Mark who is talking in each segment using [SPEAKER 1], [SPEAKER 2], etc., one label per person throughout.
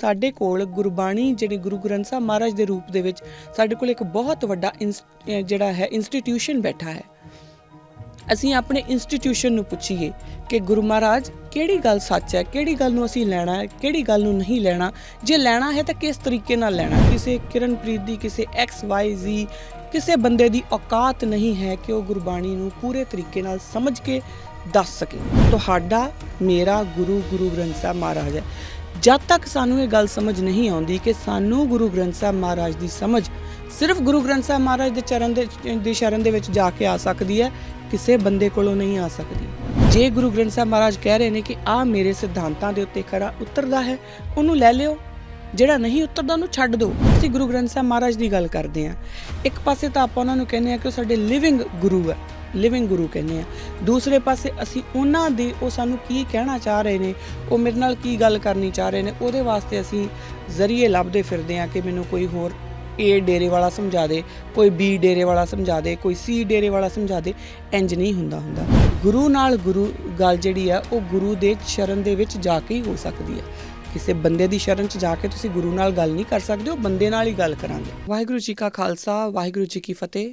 [SPEAKER 1] ਸਾਡੇ ਕੋਲ ਗੁਰਬਾਣੀ ਜਿਹੜੀ ਗੁਰੂ ਗ੍ਰੰਥ ਸਾਹਿਬ ਮਹਾਰਾਜ ਦੇ ਰੂਪ ਦੇ ਵਿੱਚ ਸਾਡੇ ਕੋਲ ਇੱਕ ਬਹੁਤ ਵੱਡਾ ਜਿਹੜਾ ਹੈ ਇੰਸਟੀਟਿਊਸ਼ਨ ਬੈਠਾ ਹੈ। ਅਸੀਂ ਆਪਣੇ ਇੰਸਟੀਟਿਊਸ਼ਨ ਨੂੰ ਪੁੱਛੀਏ ਕਿ ਗੁਰੂ ਮਹਾਰਾਜ ਕਿਹੜੀ ਗੱਲ ਸੱਚ ਹੈ, ਕਿਹੜੀ ਗੱਲ ਨੂੰ ਅਸੀਂ ਲੈਣਾ ਹੈ, ਕਿਹੜੀ ਗੱਲ ਨੂੰ ਨਹੀਂ ਲੈਣਾ। ਜੇ ਲੈਣਾ ਹੈ ਤਾਂ ਕਿਸ ਤਰੀਕੇ ਨਾਲ ਲੈਣਾ। ਕਿਸੇ ਕਿਰਨਪ੍ਰੀਤ ਦੀ, ਕਿਸੇ XYZ ਕਿਸੇ ਬੰਦੇ ਦੀ ਔਕਾਤ ਨਹੀਂ ਹੈ ਕਿ ਉਹ ਗੁਰਬਾਣੀ ਨੂੰ ਪੂਰੇ ਤਰੀਕੇ ਨਾਲ ਸਮਝ ਕੇ ਦੱਸ ਸਕੇ। ਤੁਹਾਡਾ ਮੇਰਾ ਗੁਰੂ ਗੁਰੂ ਗ੍ਰੰਥ ਸਾਹਿਬ ਮਹਾਰਾਜ ਹੈ। ਜਦ ਤੱਕ ਸਾਨੂੰ ਇਹ ਗੱਲ ਸਮਝ ਨਹੀਂ ਆਉਂਦੀ ਕਿ ਸਾਨੂੰ ਗੁਰੂ ਗ੍ਰੰਥ ਸਾਹਿਬ ਮਹਾਰਾਜ ਦੀ ਸਮਝ ਸਿਰਫ ਗੁਰੂ ਗ੍ਰੰਥ ਸਾਹਿਬ ਮਹਾਰਾਜ ਦੇ ਸ਼ਰਨ ਦੇ ਵਿੱਚ ਜਾ ਕੇ ਆ ਸਕਦੀ ਹੈ, ਕਿਸੇ ਬੰਦੇ ਕੋਲੋਂ ਨਹੀਂ ਆ ਸਕਦੀ। ਜੇ ਗੁਰੂ ਗ੍ਰੰਥ ਸਾਹਿਬ ਮਹਾਰਾਜ ਕਹਿ ਰਹੇ ਨੇ ਕਿ ਆਹ ਮੇਰੇ ਸਿਧਾਂਤਾਂ ਦੇ ਉੱਤੇ ਖਰਾ ਉਤਰਦਾ ਹੈ, ਉਹਨੂੰ ਲੈ ਲਿਓ। ਜਿਹੜਾ ਨਹੀਂ ਉਤਰਦਾ ਉਹਨੂੰ ਛੱਡ ਦਿਓ। ਅਸੀਂ ਗੁਰੂ ਗ੍ਰੰਥ ਸਾਹਿਬ ਮਹਾਰਾਜ ਦੀ ਗੱਲ ਕਰਦੇ ਹਾਂ। ਇੱਕ ਪਾਸੇ ਤਾਂ ਆਪਾਂ ਉਹਨਾਂ ਨੂੰ ਕਹਿੰਦੇ ਹਾਂ ਕਿ ਉਹ ਸਾਡੇ ਲਿਵਿੰਗ ਗੁਰੂ ਹੈ, ਲਿਵਿੰਗ ਗੁਰੂ ਕਹਿੰਦੇ ਆ। ਦੂਸਰੇ ਪਾਸੇ ਅਸੀਂ ਉਹਨਾਂ ਦੇ ਉਹ ਸਾਨੂੰ ਕੀ ਕਹਿਣਾ ਚਾਹ ਰਹੇ ਨੇ, ਉਹ ਮੇਰੇ ਨਾਲ ਕੀ ਗੱਲ ਕਰਨੀ ਚਾਹ ਰਹੇ ਨੇ, ਉਹਦੇ ਵਾਸਤੇ ਅਸੀਂ ਜ਼ਰੀਏ ਲੱਭਦੇ ਫਿਰਦੇ ਹਾਂ ਕਿ ਮੈਨੂੰ ਕੋਈ ਹੋਰ A ਡੇਰੇ ਵਾਲਾ ਸਮਝਾ ਦੇ, ਕੋਈ B ਡੇਰੇ ਵਾਲਾ ਸਮਝਾ ਦੇ, ਕੋਈ C ਡੇਰੇ ਵਾਲਾ ਸਮਝਾ ਦੇ। ਇੰਜ ਨਹੀਂ ਹੁੰਦਾ। ਗੁਰੂ ਨਾਲ ਗੁਰੂ ਗੱਲ ਜਿਹੜੀ ਆ ਉਹ ਗੁਰੂ ਦੇ ਸ਼ਰਨ ਦੇ ਵਿੱਚ ਜਾ ਕੇ ਹੀ ਹੋ ਸਕਦੀ ਹੈ। ਕਿਸੇ ਬੰਦੇ ਦੀ ਸ਼ਰਨ 'ਚ ਜਾ ਕੇ ਤੁਸੀਂ ਗੁਰੂ ਨਾਲ ਗੱਲ ਨਹੀਂ ਕਰ ਸਕਦੇ, ਉਹ ਬੰਦੇ ਨਾਲ ਹੀ ਗੱਲ ਕਰਾਂਗੇ। ਵਾਹਿਗੁਰੂ ਜੀ ਕਾ ਖਾਲਸਾ, ਵਾਹਿਗੁਰੂ ਜੀ ਕੀ ਫਤਿਹ।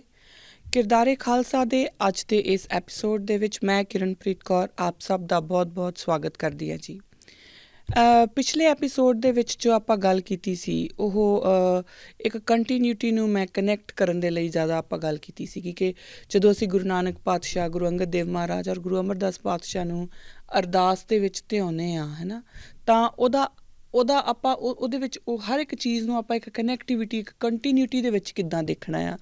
[SPEAKER 1] ਕਿਰਦਾਰੇ ਖਾਲਸਾ ਦੇ ਅੱਜ ਦੇ ਇਸ ਐਪੀਸੋਡ ਦੇ ਵਿੱਚ ਮੈਂ ਕਿਰਨਪ੍ਰੀਤ ਕੌਰ ਆਪ ਸਭ ਦਾ ਬਹੁਤ-ਬਹੁਤ ਸਵਾਗਤ ਕਰਦੀ ਹਾਂ ਜੀ। ਪਿਛਲੇ ਐਪੀਸੋਡ ਦੇ ਵਿੱਚ ਜੋ ਆਪਾਂ ਗੱਲ ਕੀਤੀ ਸੀ ਉਹ ਇੱਕ ਕੰਟੀਨਿਊਟੀ ਨੂੰ ਮੈਂ ਕਨੈਕਟ ਕਰਨ ਦੇ ਲਈ ਜ਼ਿਆਦਾ ਆਪਾਂ ਗੱਲ ਕੀਤੀ ਸੀ ਕਿ ਜਦੋਂ ਅਸੀਂ ਗੁਰੂ ਨਾਨਕ ਪਾਤਸ਼ਾਹ, ਗੁਰੂ ਅੰਗਦ ਦੇਵ ਮਹਾਰਾਜ ਔਰ ਗੁਰੂ ਅਮਰਦਾਸ ਪਾਤਸ਼ਾਹ ਨੂੰ ਅਰਦਾਸ ਦੇ ਵਿੱਚ ਧਿਆਉਂਦੇ ਹਾਂ, ਹੈ ਨਾ, ਤਾਂ ਉਹਦਾ ਆਪਾਂ ਉਹਦੇ ਵਿੱਚ ਉਹ ਹਰ ਇੱਕ ਚੀਜ਼ ਨੂੰ ਆਪਾਂ ਇੱਕ ਕਨੈਕਟੀਵਿਟੀ, ਇੱਕ ਕੰਟੀਨਿਊਟੀ ਦੇ ਵਿੱਚ ਕਿੱਦਾਂ ਦੇਖਣਾ ਆ।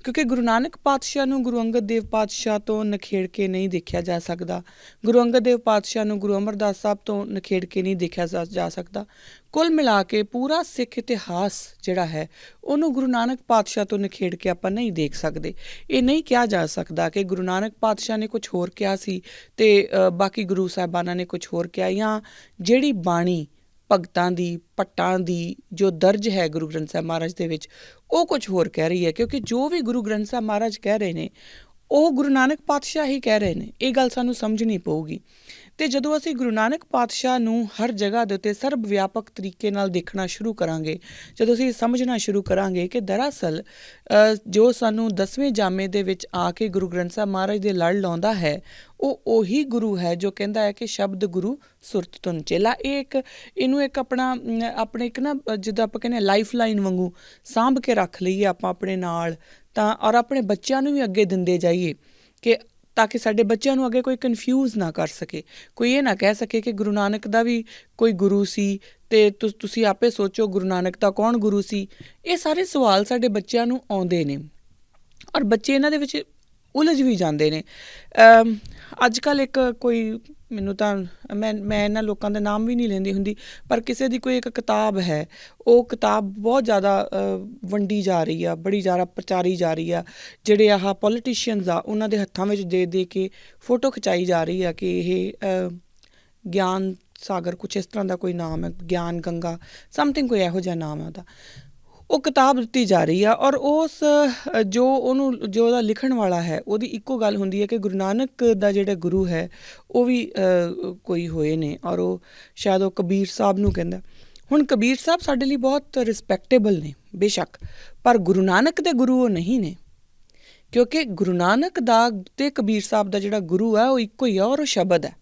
[SPEAKER 1] ਕਿਉਂਕਿ ਗੁਰੂ ਨਾਨਕ ਪਾਤਸ਼ਾਹ ਨੂੰ ਗੁਰੂ ਅੰਗਦ ਦੇਵ ਪਾਤਸ਼ਾਹ ਤੋਂ ਨਿਖੇੜ ਕੇ ਨਹੀਂ ਦੇਖਿਆ ਜਾ ਸਕਦਾ। ਗੁਰੂ ਅੰਗਦ ਦੇਵ ਪਾਤਸ਼ਾਹ ਨੂੰ ਗੁਰੂ ਅਮਰਦਾਸ ਸਾਹਿਬ ਤੋਂ ਨਿਖੇੜ ਕੇ ਨਹੀਂ ਦੇਖਿਆ ਜਾ ਸਕਦਾ। ਕੁੱਲ ਮਿਲਾ ਕੇ ਪੂਰਾ ਸਿੱਖ ਇਤਿਹਾਸ ਜਿਹੜਾ ਹੈ ਉਹਨੂੰ ਗੁਰੂ ਨਾਨਕ ਪਾਤਸ਼ਾਹ ਤੋਂ ਨਿਖੇੜ ਕੇ ਆਪਾਂ ਨਹੀਂ ਦੇਖ ਸਕਦੇ। ਇਹ ਨਹੀਂ ਕਿਹਾ ਜਾ ਸਕਦਾ ਕਿ ਗੁਰੂ ਨਾਨਕ ਪਾਤਸ਼ਾਹ ਨੇ ਕੁਛ ਹੋਰ ਕਿਹਾ ਸੀ ਅਤੇ ਬਾਕੀ ਗੁਰੂ ਸਾਹਿਬਾਨਾਂ ਨੇ ਕੁਛ ਹੋਰ ਕਿਹਾ, ਜਾਂ ਜਿਹੜੀ ਬਾਣੀ ਭਗਤਾਂ ਦੀ, ਭੱਟਾਂ ਦੀ ਜੋ ਦਰਜ ਹੈ ਗੁਰੂ ਗ੍ਰੰਥ ਸਾਹਿਬ ਮਹਾਰਾਜ ਦੇ ਵਿੱਚ, ਉਹ ਕੁਝ ਹੋਰ ਕਹਿ ਰਹੀ ਹੈ। ਕਿਉਂਕਿ ਜੋ ਵੀ ਗੁਰੂ ਗ੍ਰੰਥ ਸਾਹਿਬ ਮਹਾਰਾਜ ਕਹਿ ਰਹੇ ਨੇ ਉਹ ਗੁਰੂ ਨਾਨਕ ਪਾਤਸ਼ਾਹ ਹੀ ਕਹਿ ਰਹੇ ਨੇ। ਇਹ ਗੱਲ ਸਾਨੂੰ ਸਮਝਣੀ ਪਊਗੀ। ਅਤੇ ਜਦੋਂ ਅਸੀਂ ਗੁਰੂ ਨਾਨਕ ਪਾਤਸ਼ਾਹ ਨੂੰ ਹਰ ਜਗ੍ਹਾ ਦੇ ਉੱਤੇ ਸਰਬ ਵਿਆਪਕ ਤਰੀਕੇ ਨਾਲ ਦੇਖਣਾ ਸ਼ੁਰੂ ਕਰਾਂਗੇ, ਜਦੋਂ ਅਸੀਂ ਸਮਝਣਾ ਸ਼ੁਰੂ ਕਰਾਂਗੇ ਕਿ ਦਰਅਸਲ ਜੋ ਸਾਨੂੰ 10ਵੇਂ ਜਾਮੇ ਦੇ ਵਿੱਚ ਆ ਕੇ ਗੁਰੂ ਗ੍ਰੰਥ ਸਾਹਿਬ ਮਹਾਰਾਜ ਦੇ ਲੜ ਲਾਉਂਦਾ ਹੈ, ਉਹ ਉਹੀ ਗੁਰੂ ਹੈ ਜੋ ਕਹਿੰਦਾ ਹੈ ਕਿ ਸ਼ਬਦ ਗੁਰੂ ਸੁਰਤ ਧੁਨ ਚੇਲਾ। ਇਹਨੂੰ ਇੱਕ ਆਪਣੇ ਇੱਕ ਨਾ, ਜਿੱਦਾਂ ਆਪਾਂ ਕਹਿੰਦੇ ਲਾਈਫ ਲਾਈਨ ਵਾਂਗੂ ਸਾਂਭ ਕੇ ਰੱਖ ਲਈਏ ਆਪਾਂ ਆਪਣੇ ਨਾਲ, ਤਾਂ ਔਰ ਆਪਣੇ ਬੱਚਿਆਂ ਨੂੰ ਵੀ ਅੱਗੇ ਦਿੰਦੇ ਜਾਈਏ ਕਿ ਤਾਂ ਕਿ ਸਾਡੇ ਬੱਚਿਆਂ ਨੂੰ ਅੱਗੇ ਕੋਈ ਕਨਫਿਊਜ਼ ਨਾ ਕਰ ਸਕੇ, ਕੋਈ ਇਹ ਨਾ ਕਹਿ ਸਕੇ ਕਿ ਗੁਰੂ ਨਾਨਕ ਦਾ ਵੀ ਕੋਈ ਗੁਰੂ ਸੀ ਅਤੇ ਤੁਸੀਂ ਆਪੇ ਸੋਚੋ ਗੁਰੂ ਨਾਨਕ ਦਾ ਕੌਣ ਗੁਰੂ ਸੀ। ਇਹ ਸਾਰੇ ਸਵਾਲ ਸਾਡੇ ਬੱਚਿਆਂ ਨੂੰ ਆਉਂਦੇ ਨੇ ਔਰ ਬੱਚੇ ਇਹਨਾਂ ਦੇ ਵਿੱਚ ਉਲਝ ਵੀ ਜਾਂਦੇ ਨੇ। ਅੱਜ ਕੱਲ੍ਹ ਇੱਕ ਕੋਈ ਮੈਨੂੰ ਤਾਂ ਮੈਂ ਇਹਨਾਂ ਲੋਕਾਂ ਦੇ ਨਾਮ ਵੀ ਨਹੀਂ ਲੈਂਦੀ ਹੁੰਦੀ, ਪਰ ਕਿਸੇ ਦੀ ਕੋਈ ਇੱਕ ਕਿਤਾਬ ਹੈ, ਉਹ ਕਿਤਾਬ ਬਹੁਤ ਜ਼ਿਆਦਾ ਵੰਡੀ ਜਾ ਰਹੀ ਆ, ਬੜੀ ਜ਼ਿਆਦਾ ਪ੍ਰਚਾਰੀ ਜਾ ਰਹੀ ਆ। ਜਿਹੜੇ ਆਹ ਪੋਲੀਟੀਸ਼ੀਅਨਸ ਆ ਉਹਨਾਂ ਦੇ ਹੱਥਾਂ ਵਿੱਚ ਦੇ ਕੇ ਫੋਟੋ ਖਿਚਾਈ ਜਾ ਰਹੀ ਆ ਕਿ ਇਹ ਗਿਆਨ ਸਾਗਰ, ਕੁਛ ਇਸ ਤਰ੍ਹਾਂ ਦਾ ਕੋਈ ਨਾਮ ਹੈ, ਗਿਆਨ ਗੰਗਾ ਸਮਥਿੰਗ ਕੋਈ ਇਹੋ ਜਿਹਾ ਨਾਮ ਹੈ ਉਹਦਾ। ਉਹ ਕਿਤਾਬ ਦਿੱਤੀ ਜਾ ਰਹੀ ਆ ਔਰ ਜੋ ਉਹਦਾ ਲਿਖਣ ਵਾਲਾ ਹੈ ਉਹਦੀ ਇੱਕੋ ਗੱਲ ਹੁੰਦੀ ਹੈ ਕਿ ਗੁਰੂ ਨਾਨਕ ਦਾ ਜਿਹੜਾ ਗੁਰੂ ਹੈ ਉਹ ਵੀ ਕੋਈ ਹੋਏ ਨੇ ਔਰ ਉਹ ਸ਼ਾਇਦ ਉਹ ਕਬੀਰ ਸਾਹਿਬ ਨੂੰ ਕਹਿੰਦਾ। ਹੁਣ ਕਬੀਰ ਸਾਹਿਬ ਸਾਡੇ ਲਈ ਬਹੁਤ ਰਿਸਪੈਕਟੇਬਲ ਨੇ ਬੇਸ਼ੱਕ, ਪਰ ਗੁਰੂ ਨਾਨਕ ਦੇ ਗੁਰੂ ਉਹ ਨਹੀਂ ਨੇ। ਕਿਉਂਕਿ ਗੁਰੂ ਨਾਨਕ ਦਾ ਅਤੇ ਕਬੀਰ ਸਾਹਿਬ ਦਾ ਜਿਹੜਾ ਗੁਰੂ ਹੈ ਉਹ ਇੱਕੋ ਹੀ ਆ ਔਰ ਉਹ ਸ਼ਬਦ ਹੈ।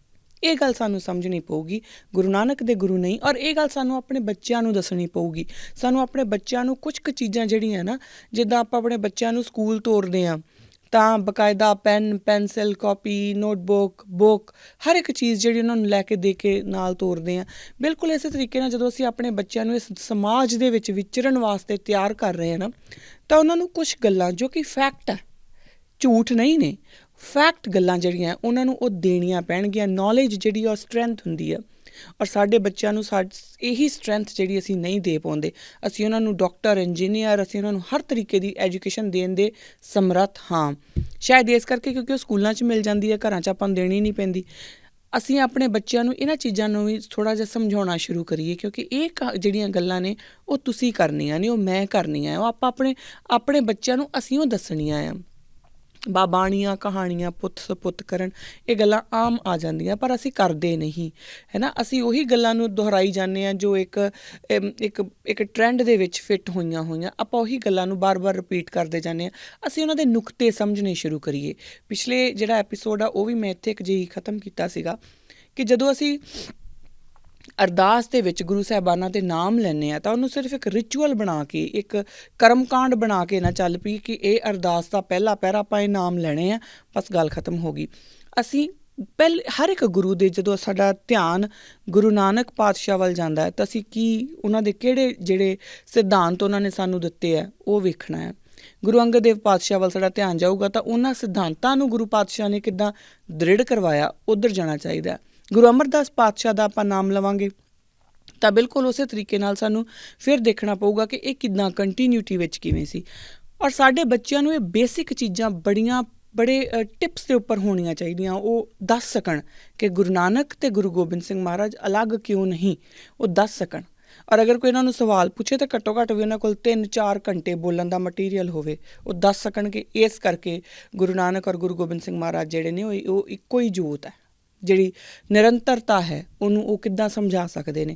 [SPEAKER 1] ਇਹ ਗੱਲ ਸਾਨੂੰ ਸਮਝਣੀ ਪਊਗੀ। ਗੁਰੂ ਨਾਨਕ ਦੇ ਗੁਰੂ ਨਹੀਂ। ਔਰ ਇਹ ਗੱਲ ਸਾਨੂੰ ਆਪਣੇ ਬੱਚਿਆਂ ਨੂੰ ਦੱਸਣੀ ਪਊਗੀ। ਸਾਨੂੰ ਆਪਣੇ ਬੱਚਿਆਂ ਨੂੰ ਕੁਛ ਕੁ ਚੀਜ਼ਾਂ ਜਿਹੜੀਆਂ ਨਾ, ਜਿੱਦਾਂ ਆਪਾਂ ਆਪਣੇ ਬੱਚਿਆਂ ਨੂੰ ਸਕੂਲ ਤੋਰਦੇ ਹਾਂ ਤਾਂ ਬਾਕਾਇਦਾ pen, pencil, copy, notebook, book, ਹਰ ਇੱਕ ਚੀਜ਼ ਜਿਹੜੀ ਉਹਨਾਂ ਨੂੰ ਲੈ ਕੇ ਦੇ ਕੇ ਨਾਲ ਤੋਰਦੇ ਹਾਂ। ਬਿਲਕੁਲ ਇਸੇ ਤਰੀਕੇ ਨਾਲ ਜਦੋਂ ਅਸੀਂ ਆਪਣੇ ਬੱਚਿਆਂ ਨੂੰ ਇਸ ਸਮਾਜ ਦੇ ਵਿੱਚ ਵਿਚਰਨ ਵਾਸਤੇ ਤਿਆਰ ਕਰ ਰਹੇ ਹਾਂ ਨਾ, ਤਾਂ ਉਹਨਾਂ ਨੂੰ ਕੁਛ ਗੱਲਾਂ ਜੋ ਕਿ ਫੈਕਟ ਹੈ, ਝੂਠ ਨਹੀਂ ਨੇ, ਫੈਕਟ ਗੱਲਾਂ ਜਿਹੜੀਆਂ ਉਹਨਾਂ ਨੂੰ ਉਹ ਦੇਣੀਆਂ ਪੈਣਗੀਆਂ। ਨੌਲੇਜ ਜਿਹੜੀ ਉਹ ਸਟਰੈਂਥ ਹੁੰਦੀ ਆ ਔਰ ਸਾਡੇ ਬੱਚਿਆਂ ਨੂੰ ਇਹੀ ਸਟਰੈਂਥ ਜਿਹੜੀ ਅਸੀਂ ਨਹੀਂ ਦੇ ਪਾਉਂਦੇ। ਅਸੀਂ ਉਹਨਾਂ ਨੂੰ ਡਾਕਟਰ, ਇੰਜੀਨੀਅਰ, ਅਸੀਂ ਉਹਨਾਂ ਨੂੰ ਹਰ ਤਰੀਕੇ ਦੀ ਐਜੂਕੇਸ਼ਨ ਦੇਣ ਦੇ ਸਮਰੱਥ ਹਾਂ। ਸ਼ਾਇਦ ਇਸ ਕਰਕੇ ਕਿਉਂਕਿ ਉਹ ਸਕੂਲਾਂ 'ਚ ਮਿਲ ਜਾਂਦੀ ਹੈ, ਘਰਾਂ 'ਚ ਆਪਾਂ ਨੂੰ ਦੇਣੀ ਨਹੀਂ ਪੈਂਦੀ। ਅਸੀਂ ਆਪਣੇ ਬੱਚਿਆਂ ਨੂੰ ਇਹਨਾਂ ਚੀਜ਼ਾਂ ਨੂੰ ਵੀ ਥੋੜ੍ਹਾ ਜਿਹਾ ਸਮਝਾਉਣਾ ਸ਼ੁਰੂ ਕਰੀਏ, ਕਿਉਂਕਿ ਇਹ ਜਿਹੜੀਆਂ ਗੱਲਾਂ ਨੇ ਉਹ ਤੁਸੀਂ ਕਰਨੀਆਂ ਨੇ, ਉਹ ਮੈਂ ਕਰਨੀਆਂ, ਉਹ ਆਪਾਂ ਆਪਣੇ ਬੱਚਿਆਂ ਨੂੰ ਅਸੀਂ ਉਹ ਦੱਸਣੀਆਂ ਆ। ਬਾਬਾਣੀਆਂ ਕਹਾਣੀਆਂ ਪੁੱਤ ਸਪੁੱਤ ਕਰਨ, ਇਹ ਗੱਲਾਂ ਆਮ ਆ ਜਾਂਦੀਆਂ ਪਰ ਅਸੀਂ ਕਰਦੇ ਨਹੀਂ ਹੈ ਨਾ। ਅਸੀਂ ਉਹੀ ਗੱਲਾਂ ਨੂੰ ਦੁਹਰਾਈ ਜਾਂਦੇ ਹਾਂ ਜੋ ਇੱਕ ਇੱਕ ਟਰੈਂਡ ਦੇ ਵਿੱਚ ਫਿੱਟ ਹੋਈਆਂ ਆਪਾਂ ਉਹੀ ਗੱਲਾਂ ਨੂੰ ਬਾਰ-ਬਾਰ ਰਿਪੀਟ ਕਰਦੇ ਜਾਂਦੇ ਹਾਂ। ਅਸੀਂ ਉਹਨਾਂ ਦੇ ਨੁਕਤੇ ਸਮਝਣੇ ਸ਼ੁਰੂ ਕਰੀਏ। ਪਿਛਲੇ ਜਿਹੜਾ ਐਪੀਸੋਡ ਆ ਉਹ ਵੀ ਮੈਂ ਇੱਥੇ ਇੱਕ ਜਿਹੀ ਖ਼ਤਮ ਕੀਤਾ ਸੀਗਾ ਕਿ ਜਦੋਂ ਅਸੀਂ ਅਰਦਾਸ ਦੇ ਵਿੱਚ ਗੁਰੂ ਸਾਹਿਬਾਨਾਂ ਦੇ ਨਾਮ ਲੈਂਦੇ ਹਾਂ ਤਾਂ ਉਹਨੂੰ ਸਿਰਫ ਇੱਕ ਰਿਚੁਅਲ ਬਣਾ ਕੇ, ਇੱਕ ਕਰਮਕਾਂਡ ਬਣਾ ਕੇ ਨਾ ਚੱਲ ਪਈ ਕਿ ਇਹ ਅਰਦਾਸ ਦਾ ਪਹਿਲਾ ਪਹਿਰਾ ਆਪਾਂ ਇਹ ਨਾਮ ਲੈਣੇ ਆ, ਬਸ ਗੱਲ ਖਤਮ ਹੋ ਗਈ। ਅਸੀਂ ਹਰ ਇੱਕ ਗੁਰੂ ਦੇ ਜਦੋਂ ਸਾਡਾ ਧਿਆਨ ਗੁਰੂ ਨਾਨਕ ਪਾਤਸ਼ਾਹ ਵੱਲ ਜਾਂਦਾ ਹੈ ਤਾਂ ਅਸੀਂ ਉਹਨਾਂ ਦੇ ਕਿਹੜੇ ਜਿਹੜੇ ਸਿਧਾਂਤ ਉਹਨਾਂ ਨੇ ਸਾਨੂੰ ਦਿੱਤੇ ਹੈ ਉਹ ਵੇਖਣਾ ਹੈ। ਗੁਰੂ ਅੰਗਦ ਦੇਵ ਪਾਤਸ਼ਾਹ ਵੱਲ ਸਾਡਾ ਧਿਆਨ ਜਾਊਗਾ ਤਾਂ ਉਹਨਾਂ ਸਿਧਾਂਤਾਂ ਨੂੰ ਗੁਰੂ ਪਾਤਸ਼ਾਹ ਨੇ ਕਿੱਦਾਂ ਦ੍ਰਿੜ ਕਰਵਾਇਆ, ਉੱਧਰ ਜਾਣਾ ਚਾਹੀਦਾ। ਗੁਰੂ ਅਮਰਦਾਸ ਪਾਤਸ਼ਾਹ ਦਾ ਆਪਾਂ ਨਾਮ ਲਵਾਂਗੇ ਤਾਂ ਬਿਲਕੁਲ ਉਸੇ ਤਰੀਕੇ ਨਾਲ ਸਾਨੂੰ ਫਿਰ ਦੇਖਣਾ ਪਊਗਾ ਕਿ ਇਹ ਕਿੱਦਾਂ ਕੰਟੀਨਿਊਟੀ ਵਿੱਚ ਕਿਵੇਂ ਸੀ। ਔਰ ਸਾਡੇ ਬੱਚਿਆਂ ਨੂੰ ਇਹ ਬੇਸਿਕ ਚੀਜ਼ਾਂ ਬੜੇ ਟਿਪਸ ਦੇ ਉੱਪਰ ਹੋਣੀਆਂ ਚਾਹੀਦੀਆਂ, ਉਹ ਦੱਸ ਸਕਣ ਕਿ ਗੁਰੂ ਨਾਨਕ ਅਤੇ ਗੁਰੂ ਗੋਬਿੰਦ ਸਿੰਘ ਮਹਾਰਾਜ ਅਲੱਗ ਕਿਉਂ ਨਹੀਂ, ਉਹ ਦੱਸ ਸਕਣ। ਔਰ ਅਗਰ ਕੋਈ ਇਹਨਾਂ ਨੂੰ ਸਵਾਲ ਪੁੱਛੇ ਤਾਂ ਘੱਟੋ ਘੱਟ ਵੀ ਉਹਨਾਂ ਕੋਲ 3-4 ਘੰਟੇ ਬੋਲਣ ਦਾ ਮਟੀਰੀਅਲ ਹੋਵੇ, ਉਹ ਦੱਸ ਸਕਣ ਕਿ ਇਸ ਕਰਕੇ ਗੁਰੂ ਨਾਨਕ ਔਰ ਗੁਰੂ ਗੋਬਿੰਦ ਸਿੰਘ ਮਹਾਰਾਜ ਜਿਹੜੇ ਨੇ ਉਹ ਇੱਕੋ ਹੀ ਜੋਤ ਹੈ, ਜਿਹੜੀ ਨਿਰੰਤਰਤਾ ਹੈ ਉਹਨੂੰ ਉਹ ਕਿੱਦਾਂ ਸਮਝਾ ਸਕਦੇ ਨੇ।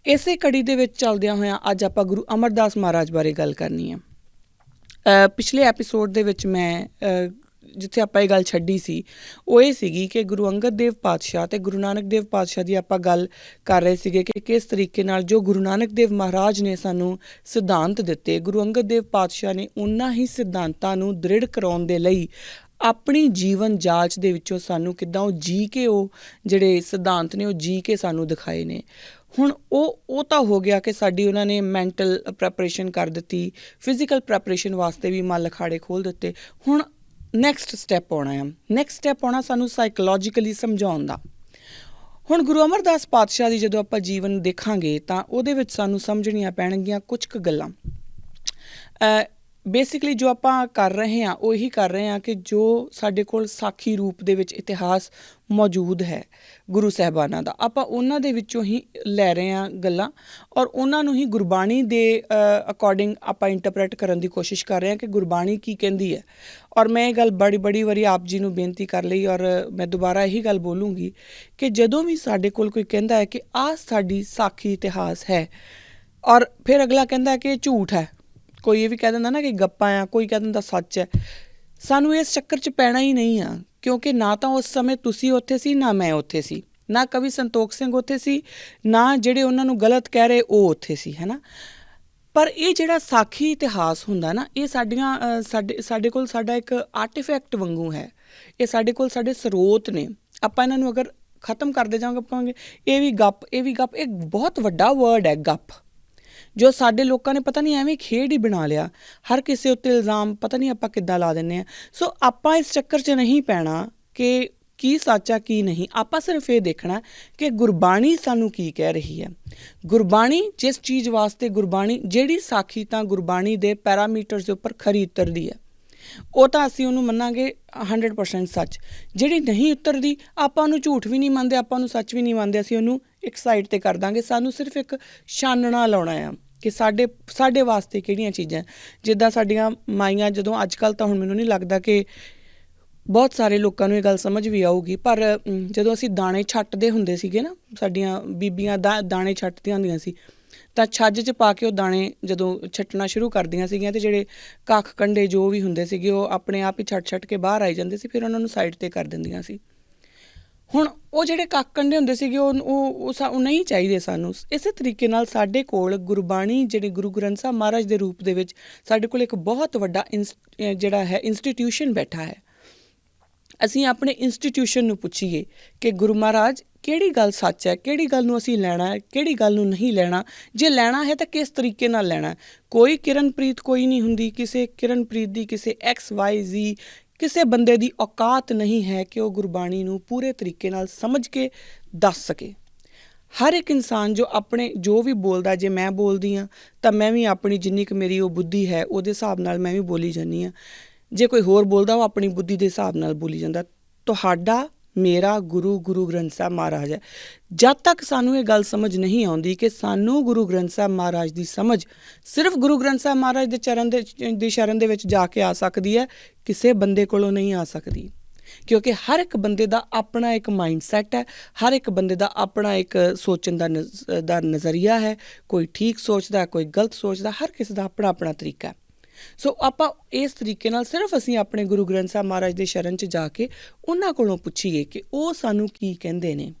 [SPEAKER 1] ਇਸੇ ਕੜੀ ਦੇ ਵਿੱਚ ਚੱਲਦਿਆਂ ਹੋਇਆਂ ਅੱਜ ਆਪਾਂ ਗੁਰੂ ਅਮਰਦਾਸ ਮਹਾਰਾਜ ਬਾਰੇ ਗੱਲ ਕਰਨੀ ਹੈ। ਪਿਛਲੇ ਐਪੀਸੋਡ ਦੇ ਵਿੱਚ ਮੈਂ ਜਿੱਥੇ ਆਪਾਂ ਇਹ ਗੱਲ ਛੱਡੀ ਸੀ ਉਹ ਇਹ ਸੀਗੀ ਕਿ ਗੁਰੂ ਅੰਗਦ ਦੇਵ ਪਾਤਸ਼ਾਹ ਅਤੇ ਗੁਰੂ ਨਾਨਕ ਦੇਵ ਪਾਤਸ਼ਾਹ ਦੀ ਆਪਾਂ ਗੱਲ ਕਰ ਰਹੇ ਸੀਗੇ ਕਿ ਕਿਸ ਤਰੀਕੇ ਨਾਲ ਜੋ ਗੁਰੂ ਨਾਨਕ ਦੇਵ ਮਹਾਰਾਜ ਨੇ ਸਾਨੂੰ ਸਿਧਾਂਤ ਦਿੱਤੇ, ਗੁਰੂ ਅੰਗਦ ਦੇਵ ਪਾਤਸ਼ਾਹ ਨੇ ਉਹਨਾਂ ਹੀ ਸਿਧਾਂਤਾਂ ਨੂੰ ਦ੍ਰਿੜ ਕਰਾਉਣ ਦੇ ਲਈ ਆਪਣੀ ਜੀਵਨ ਜਾਂਚ ਦੇ ਵਿੱਚੋਂ ਸਾਨੂੰ ਕਿੱਦਾਂ ਉਹ ਜੀ ਕੇ ਉਹ ਜਿਹੜੇ ਸਿਧਾਂਤ ਨੇ ਉਹ ਜੀ ਕੇ ਸਾਨੂੰ ਦਿਖਾਏ ਨੇ। ਹੁਣ ਉਹ ਤਾਂ ਹੋ ਗਿਆ ਕਿ ਸਾਡੀ ਉਹਨਾਂ ਨੇ ਮੈਂਟਲ ਪ੍ਰੈਪਰੇਸ਼ਨ ਕਰ ਦਿੱਤੀ, ਫਿਜ਼ੀਕਲ ਪ੍ਰੈਪਰੇਸ਼ਨ ਵਾਸਤੇ ਵੀ ਮੱਲ ਅਖਾੜੇ ਖੋਲ੍ਹ ਦਿੱਤੇ। ਹੁਣ ਨੈਕਸਟ ਸਟੈਪ ਆਉਣਾ ਸਾਨੂੰ ਸਾਈਕੋਲੋਜੀਕਲੀ ਸਮਝਾਉਣ ਦਾ। ਹੁਣ ਗੁਰੂ ਅਮਰਦਾਸ ਪਾਤਸ਼ਾਹ ਦੀ ਜਦੋਂ ਆਪਾਂ ਜੀਵਨ ਦੇਖਾਂਗੇ ਤਾਂ ਉਹਦੇ ਵਿੱਚ ਸਾਨੂੰ ਸਮਝਣੀਆਂ ਪੈਣਗੀਆਂ ਕੁਝ ਕੁ ਗੱਲਾਂ। ਬੇਸਿਕਲੀ ਜੋ ਆਪਾਂ ਕਰ ਰਹੇ ਹਾਂ ਉਹ ਇਹੀ ਕਰ ਰਹੇ ਹਾਂ ਕਿ ਜੋ ਸਾਡੇ ਕੋਲ ਸਾਖੀ ਰੂਪ ਦੇ ਵਿੱਚ ਇਤਿਹਾਸ ਮੌਜੂਦ ਹੈ ਗੁਰੂ ਸਾਹਿਬਾਨਾਂ ਦਾ, ਆਪਾਂ ਉਹਨਾਂ ਦੇ ਵਿੱਚੋਂ ਹੀ ਲੈ ਰਹੇ ਹਾਂ ਗੱਲਾਂ ਔਰ ਉਹਨਾਂ ਨੂੰ ਹੀ ਗੁਰਬਾਣੀ ਦੇ ਅਕੋਰਡਿੰਗ ਆਪਾਂ ਇੰਟਰਪ੍ਰੇਟ ਕਰਨ ਦੀ ਕੋਸ਼ਿਸ਼ ਕਰ ਰਹੇ ਹਾਂ ਕਿ ਗੁਰਬਾਣੀ ਕੀ ਕਹਿੰਦੀ ਹੈ। ਔਰ ਮੈਂ ਇਹ ਗੱਲ ਬੜੀ ਵਾਰੀ ਆਪ ਜੀ ਨੂੰ ਬੇਨਤੀ ਕਰ ਲਈ ਔਰ ਮੈਂ ਦੁਬਾਰਾ ਇਹੀ ਗੱਲ ਬੋਲੂੰਗੀ ਕਿ ਜਦੋਂ ਵੀ ਸਾਡੇ ਕੋਲ ਕੋਈ ਕਹਿੰਦਾ ਹੈ ਕਿ ਆਹ ਸਾਡੀ ਸਾਖੀ ਇਤਿਹਾਸ ਹੈ ਔਰ ਫਿਰ ਅਗਲਾ ਕਹਿੰਦਾ ਹੈ ਕਿ ਇਹ ਝੂਠ ਹੈ, ਕੋਈ ਇਹ ਵੀ ਕਹਿ ਦਿੰਦਾ ਨਾ ਕਿ ਗੱਪਾਂ ਆ, ਕੋਈ ਕਹਿ ਦਿੰਦਾ ਸੱਚ ਹੈ, ਸਾਨੂੰ ਇਸ ਚੱਕਰ 'ਚ ਪੈਣਾ ਹੀ ਨਹੀਂ ਆ। ਕਿਉਂਕਿ ਨਾ ਤਾਂ ਉਸ ਸਮੇਂ ਤੁਸੀਂ ਉੱਥੇ ਸੀ, ਨਾ ਮੈਂ ਉੱਥੇ ਸੀ, ਨਾ ਕਵੀ ਸੰਤੋਖ ਸਿੰਘ ਉੱਥੇ ਸੀ, ਨਾ ਜਿਹੜੇ ਉਹਨਾਂ ਨੂੰ ਗਲਤ ਕਹਿ ਰਹੇ ਉਹ ਉੱਥੇ ਸੀ, ਹੈ ਨਾ। ਪਰ ਇਹ ਜਿਹੜਾ ਸਾਖੀ ਇਤਿਹਾਸ ਹੁੰਦਾ ਨਾ, ਇਹ ਸਾਡੇ ਕੋਲ ਸਾਡਾ ਇੱਕ ਆਰਟੀਫੈਕਟ ਵਾਂਗੂ ਹੈ। ਇਹ ਸਾਡੇ ਕੋਲ ਸਾਡੇ ਸਰੋਤ ਨੇ। ਆਪਾਂ ਇਹਨਾਂ ਨੂੰ ਅਗਰ ਖ਼ਤਮ ਕਰਦੇ ਜਾਵਾਂਗੇ, ਕਹਾਂਗੇ ਇਹ ਵੀ ਗੱਪ, ਇਹ ਬਹੁਤ ਵੱਡਾ ਵਰਡ ਹੈ ਗੱਪ, ਜੋ ਸਾਡੇ ਲੋਕਾਂ ਨੇ ਪਤਾ ਨਹੀਂ ਐਵੇਂ ਖੇਡ ਹੀ ਬਣਾ ਲਿਆ। ਹਰ ਕਿਸੇ ਉੱਤੇ ਇਲਜ਼ਾਮ ਪਤਾ ਨਹੀਂ ਆਪਾਂ ਕਿੱਦਾਂ ਲਾ ਦਿੰਦੇ ਹਾਂ। ਸੋ ਆਪਾਂ ਇਸ ਚੱਕਰ 'ਚ ਨਹੀਂ ਪੈਣਾ ਕਿ ਕੀ ਸੱਚ ਆ ਕੀ ਨਹੀਂ। ਆਪਾਂ ਸਿਰਫ ਇਹ ਦੇਖਣਾ ਕਿ ਗੁਰਬਾਣੀ ਸਾਨੂੰ ਕੀ ਕਹਿ ਰਹੀ ਹੈ। ਗੁਰਬਾਣੀ ਜਿਸ ਚੀਜ਼ ਵਾਸਤੇ ਗੁਰਬਾਣੀ, ਜਿਹੜੀ ਸਾਖੀ ਤਾਂ ਗੁਰਬਾਣੀ ਦੇ ਪੈਰਾਮੀਟਰਸ ਦੇ ਉੱਪਰ ਖਰੀ ਉਤਰਦੀ ਹੈ ਉਹ ਤਾਂ ਅਸੀਂ ਉਹਨੂੰ ਮੰਨਾਂਗੇ 100% ਸੱਚ। ਜਿਹੜੀ ਨਹੀਂ ਉਤਰਦੀ ਆਪਾਂ ਉਹਨੂੰ ਝੂਠ ਵੀ ਨਹੀਂ ਮੰਨਦੇ, ਆਪਾਂ ਉਹਨੂੰ ਸੱਚ ਵੀ ਨਹੀਂ ਮੰਨਦੇ, ਅਸੀਂ ਉਹਨੂੰ ਇੱਕ ਸਾਈਡ 'ਤੇ ਕਰ ਦਾਂਗੇ। ਸਾਨੂੰ ਸਿਰਫ ਇੱਕ ਛਾਨਣਾ ਲਾਉਣਾ ਆ ਕਿ ਸਾਡੇ ਵਾਸਤੇ ਕਿਹੜੀਆਂ ਚੀਜ਼ਾਂ, ਜਿੱਦਾਂ ਸਾਡੀਆਂ ਮਾਈਆਂ ਜਦੋਂ ਅੱਜ ਕੱਲ੍ਹ ਤਾਂ ਹੁਣ ਮੈਨੂੰ ਨਹੀਂ ਲੱਗਦਾ ਕਿ ਬਹੁਤ ਸਾਰੇ ਲੋਕਾਂ ਨੂੰ ਇਹ ਗੱਲ ਸਮਝ ਵੀ ਆਊਗੀ, ਪਰ ਜਦੋਂ ਅਸੀਂ ਦਾਣੇ ਛੱਟਦੇ ਹੁੰਦੇ ਸੀਗੇ ਨਾ, ਸਾਡੀਆਂ ਬੀਬੀਆਂ ਦਾਣੇ ਛੱਟਦੀਆਂ ਹੁੰਦੀਆਂ ਸੀ ਤਾਂ ਛੱਜ 'ਚ ਪਾ ਕੇ ਉਹ ਦਾਣੇ ਜਦੋਂ ਛੱਟਣਾ ਸ਼ੁਰੂ ਕਰਦੀਆਂ ਸੀਗੀਆਂ ਅਤੇ ਜਿਹੜੇ ਕੱਖ ਕੰਡੇ ਜੋ ਵੀ ਹੁੰਦੇ ਸੀਗੇ ਉਹ ਆਪਣੇ ਆਪ ਹੀ ਛੱਟ ਕੇ ਬਾਹਰ ਆਈ ਜਾਂਦੇ ਸੀ, ਫਿਰ ਉਹਨਾਂ ਨੂੰ ਸਾਈਡ 'ਤੇ ਕਰ ਦਿੰਦੀਆਂ ਸੀ। ਹੁਣ ਉਹ ਜਿਹੜੇ ਕੱਖ ਕੰਡੇ ਹੁੰਦੇ ਸੀਗੇ ਉਹ ਨਹੀਂ ਚਾਹੀਦੇ ਸਾਨੂੰ। ਇਸੇ ਤਰੀਕੇ ਨਾਲ ਸਾਡੇ ਕੋਲ ਗੁਰਬਾਣੀ ਜਿਹੜੀ ਗੁਰੂ ਗ੍ਰੰਥ ਸਾਹਿਬ ਮਹਾਰਾਜ ਦੇ ਰੂਪ ਦੇ ਵਿੱਚ ਸਾਡੇ ਕੋਲ ਇੱਕ ਬਹੁਤ ਵੱਡਾ ਜਿਹੜਾ ਹੈ ਇੰਸਟੀਟਿਊਸ਼ਨ ਬੈਠਾ ਹੈ। ਅਸੀਂ ਆਪਣੇ ਇੰਸਟੀਟਿਊਸ਼ਨ ਨੂੰ ਪੁੱਛੀਏ ਕਿ ਗੁਰੂ ਮਹਾਰਾਜ ਕਿਹੜੀ ਗੱਲ ਸੱਚ ਹੈ, ਕਿਹੜੀ ਗੱਲ ਨੂੰ ਅਸੀਂ ਲੈਣਾ ਹੈ, ਕਿਹੜੀ ਗੱਲ ਨੂੰ ਨਹੀਂ ਲੈਣਾ। ਜੇ ਲੈਣਾ ਹੈ ਤਾਂ ਕਿਸ ਤਰੀਕੇ ਨਾਲ ਲੈਣਾ। ਕੋਈ ਕਿਰਨਪ੍ਰੀਤ ਕੋਈ ਨਹੀਂ ਹੁੰਦੀ, ਕਿਸੇ ਕਿਰਨਪ੍ਰੀਤ ਦੀ ਕਿਸੇ XYZ ਕਿਸੇ ਬੰਦੇ ਦੀ ਔਕਾਤ ਨਹੀਂ ਹੈ ਕਿ ਉਹ ਗੁਰਬਾਣੀ ਨੂੰ ਪੂਰੇ ਤਰੀਕੇ ਨਾਲ ਸਮਝ ਕੇ ਦੱਸ ਸਕੇ। ਹਰ ਇੱਕ ਇਨਸਾਨ ਜੋ ਵੀ ਬੋਲਦਾ, ਜੇ ਮੈਂ ਬੋਲਦੀ ਹਾਂ ਤਾਂ ਮੈਂ ਵੀ ਆਪਣੀ ਜਿੰਨੀ ਕੁ ਮੇਰੀ ਉਹ ਬੁੱਧੀ ਹੈ ਉਹਦੇ ਹਿਸਾਬ ਨਾਲ ਮੈਂ ਵੀ ਬੋਲੀ ਜਾਂਦੀ ਹਾਂ। ਜੇ ਕੋਈ ਹੋਰ ਬੋਲਦਾ ਉਹ ਆਪਣੀ ਬੁੱਧੀ ਦੇ ਹਿਸਾਬ ਨਾਲ ਬੋਲੀ ਜਾਂਦਾ। ਤੁਹਾਡਾ ਮੇਰਾ ਗੁਰੂ ਗੁਰੂ ਗ੍ਰੰਥ ਸਾਹਿਬ ਮਹਾਰਾਜ ਹੈ। ਜਦ ਤੱਕ ਸਾਨੂੰ ਇਹ ਗੱਲ ਸਮਝ ਨਹੀਂ ਆਉਂਦੀ ਕਿ ਸਾਨੂੰ ਗੁਰੂ ਗ੍ਰੰਥ ਸਾਹਿਬ ਮਹਾਰਾਜ ਦੀ ਸਮਝ ਸਿਰਫ ਗੁਰੂ ਗ੍ਰੰਥ ਸਾਹਿਬ ਮਹਾਰਾਜ ਦੀ ਸ਼ਰਨ ਦੇ ਵਿੱਚ ਜਾ ਕੇ ਆ ਸਕਦੀ ਹੈ, ਕਿਸੇ ਬੰਦੇ ਕੋਲੋਂ ਨਹੀਂ ਆ ਸਕਦੀ। ਕਿਉਂਕਿ ਹਰ ਇੱਕ ਬੰਦੇ ਦਾ ਆਪਣਾ ਇੱਕ ਮਾਈਂਡ ਸੈੱਟ ਹੈ, ਹਰ ਇੱਕ ਬੰਦੇ ਦਾ ਆਪਣਾ ਇੱਕ ਸੋਚਣ ਦਾ ਨਜ਼ਰੀਆ ਹੈ। ਕੋਈ ਠੀਕ ਸੋਚਦਾ, ਕੋਈ ਗਲਤ ਸੋਚਦਾ, ਹਰ ਕਿਸੇ ਦਾ ਆਪਣਾ ਆਪਣਾ ਤਰੀਕਾ ਹੈ। ਸੋ ਆਪਾਂ ਇਸ ਤਰੀਕੇ ਨਾਲ ਸਿਰਫ ਅਸੀਂ ਆਪਣੇ ਗੁਰੂ ਗ੍ਰੰਥ ਸਾਹਿਬ ਮਹਾਰਾਜ ਦੇ ਸ਼ਰਨ 'ਚ ਜਾ ਕੇ ਉਹਨਾਂ ਕੋਲੋਂ ਪੁੱਛੀਏ ਕਿ ਉਹ ਸਾਨੂੰ ਕੀ ਕਹਿੰਦੇ ਨੇ।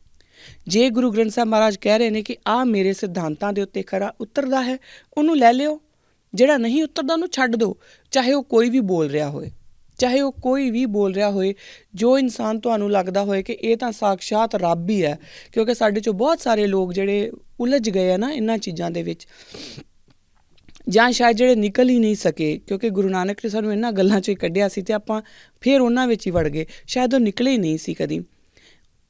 [SPEAKER 1] ਜੇ ਗੁਰੂ ਗ੍ਰੰਥ ਸਾਹਿਬ ਮਹਾਰਾਜ ਕਹਿ ਰਹੇ ਨੇ ਕਿ ਆਹ ਮੇਰੇ ਸਿਧਾਂਤਾਂ ਦੇ ਉੱਤੇ ਖਰਾ ਉਤਰਦਾ ਹੈ, ਉਹਨੂੰ ਲੈ ਲਿਓ। ਜਿਹੜਾ ਨਹੀਂ ਉਤਰਦਾ ਉਹਨੂੰ ਛੱਡ ਦਿਓ, ਚਾਹੇ ਉਹ ਕੋਈ ਵੀ ਬੋਲ ਰਿਹਾ ਹੋਏ, ਚਾਹੇ ਉਹ ਕੋਈ ਵੀ ਬੋਲ ਰਿਹਾ ਹੋਏ। ਜੋ ਇਨਸਾਨ ਤੁਹਾਨੂੰ ਲੱਗਦਾ ਹੋਏ ਕਿ ਇਹ ਤਾਂ ਸਾਕਸ਼ਾਤ ਰੱਬ ਹੀ ਹੈ, ਕਿਉਂਕਿ ਸਾਡੇ 'ਚੋਂ ਬਹੁਤ ਸਾਰੇ ਲੋਕ ਜਿਹੜੇ ਉਲਝ ਗਏ ਆ ਨਾ ਇਹਨਾਂ ਚੀਜ਼ਾਂ ਦੇ ਵਿੱਚ, ਜਾਂ ਸ਼ਾਇਦ ਜਿਹੜੇ ਨਿਕਲ ਹੀ ਨਹੀਂ ਸਕੇ, ਕਿਉਂਕਿ ਗੁਰੂ ਨਾਨਕ ਨੇ ਸਾਨੂੰ ਇਹਨਾਂ ਗੱਲਾਂ 'ਚੋਂ ਹੀ ਕੱਢਿਆ ਸੀ ਅਤੇ ਆਪਾਂ ਫਿਰ ਉਹਨਾਂ ਵਿੱਚ ਹੀ ਵੜ ਗਏ, ਸ਼ਾਇਦ ਉਹ ਨਿਕਲੇ ਹੀ ਨਹੀਂ ਸੀ ਕਦੀ।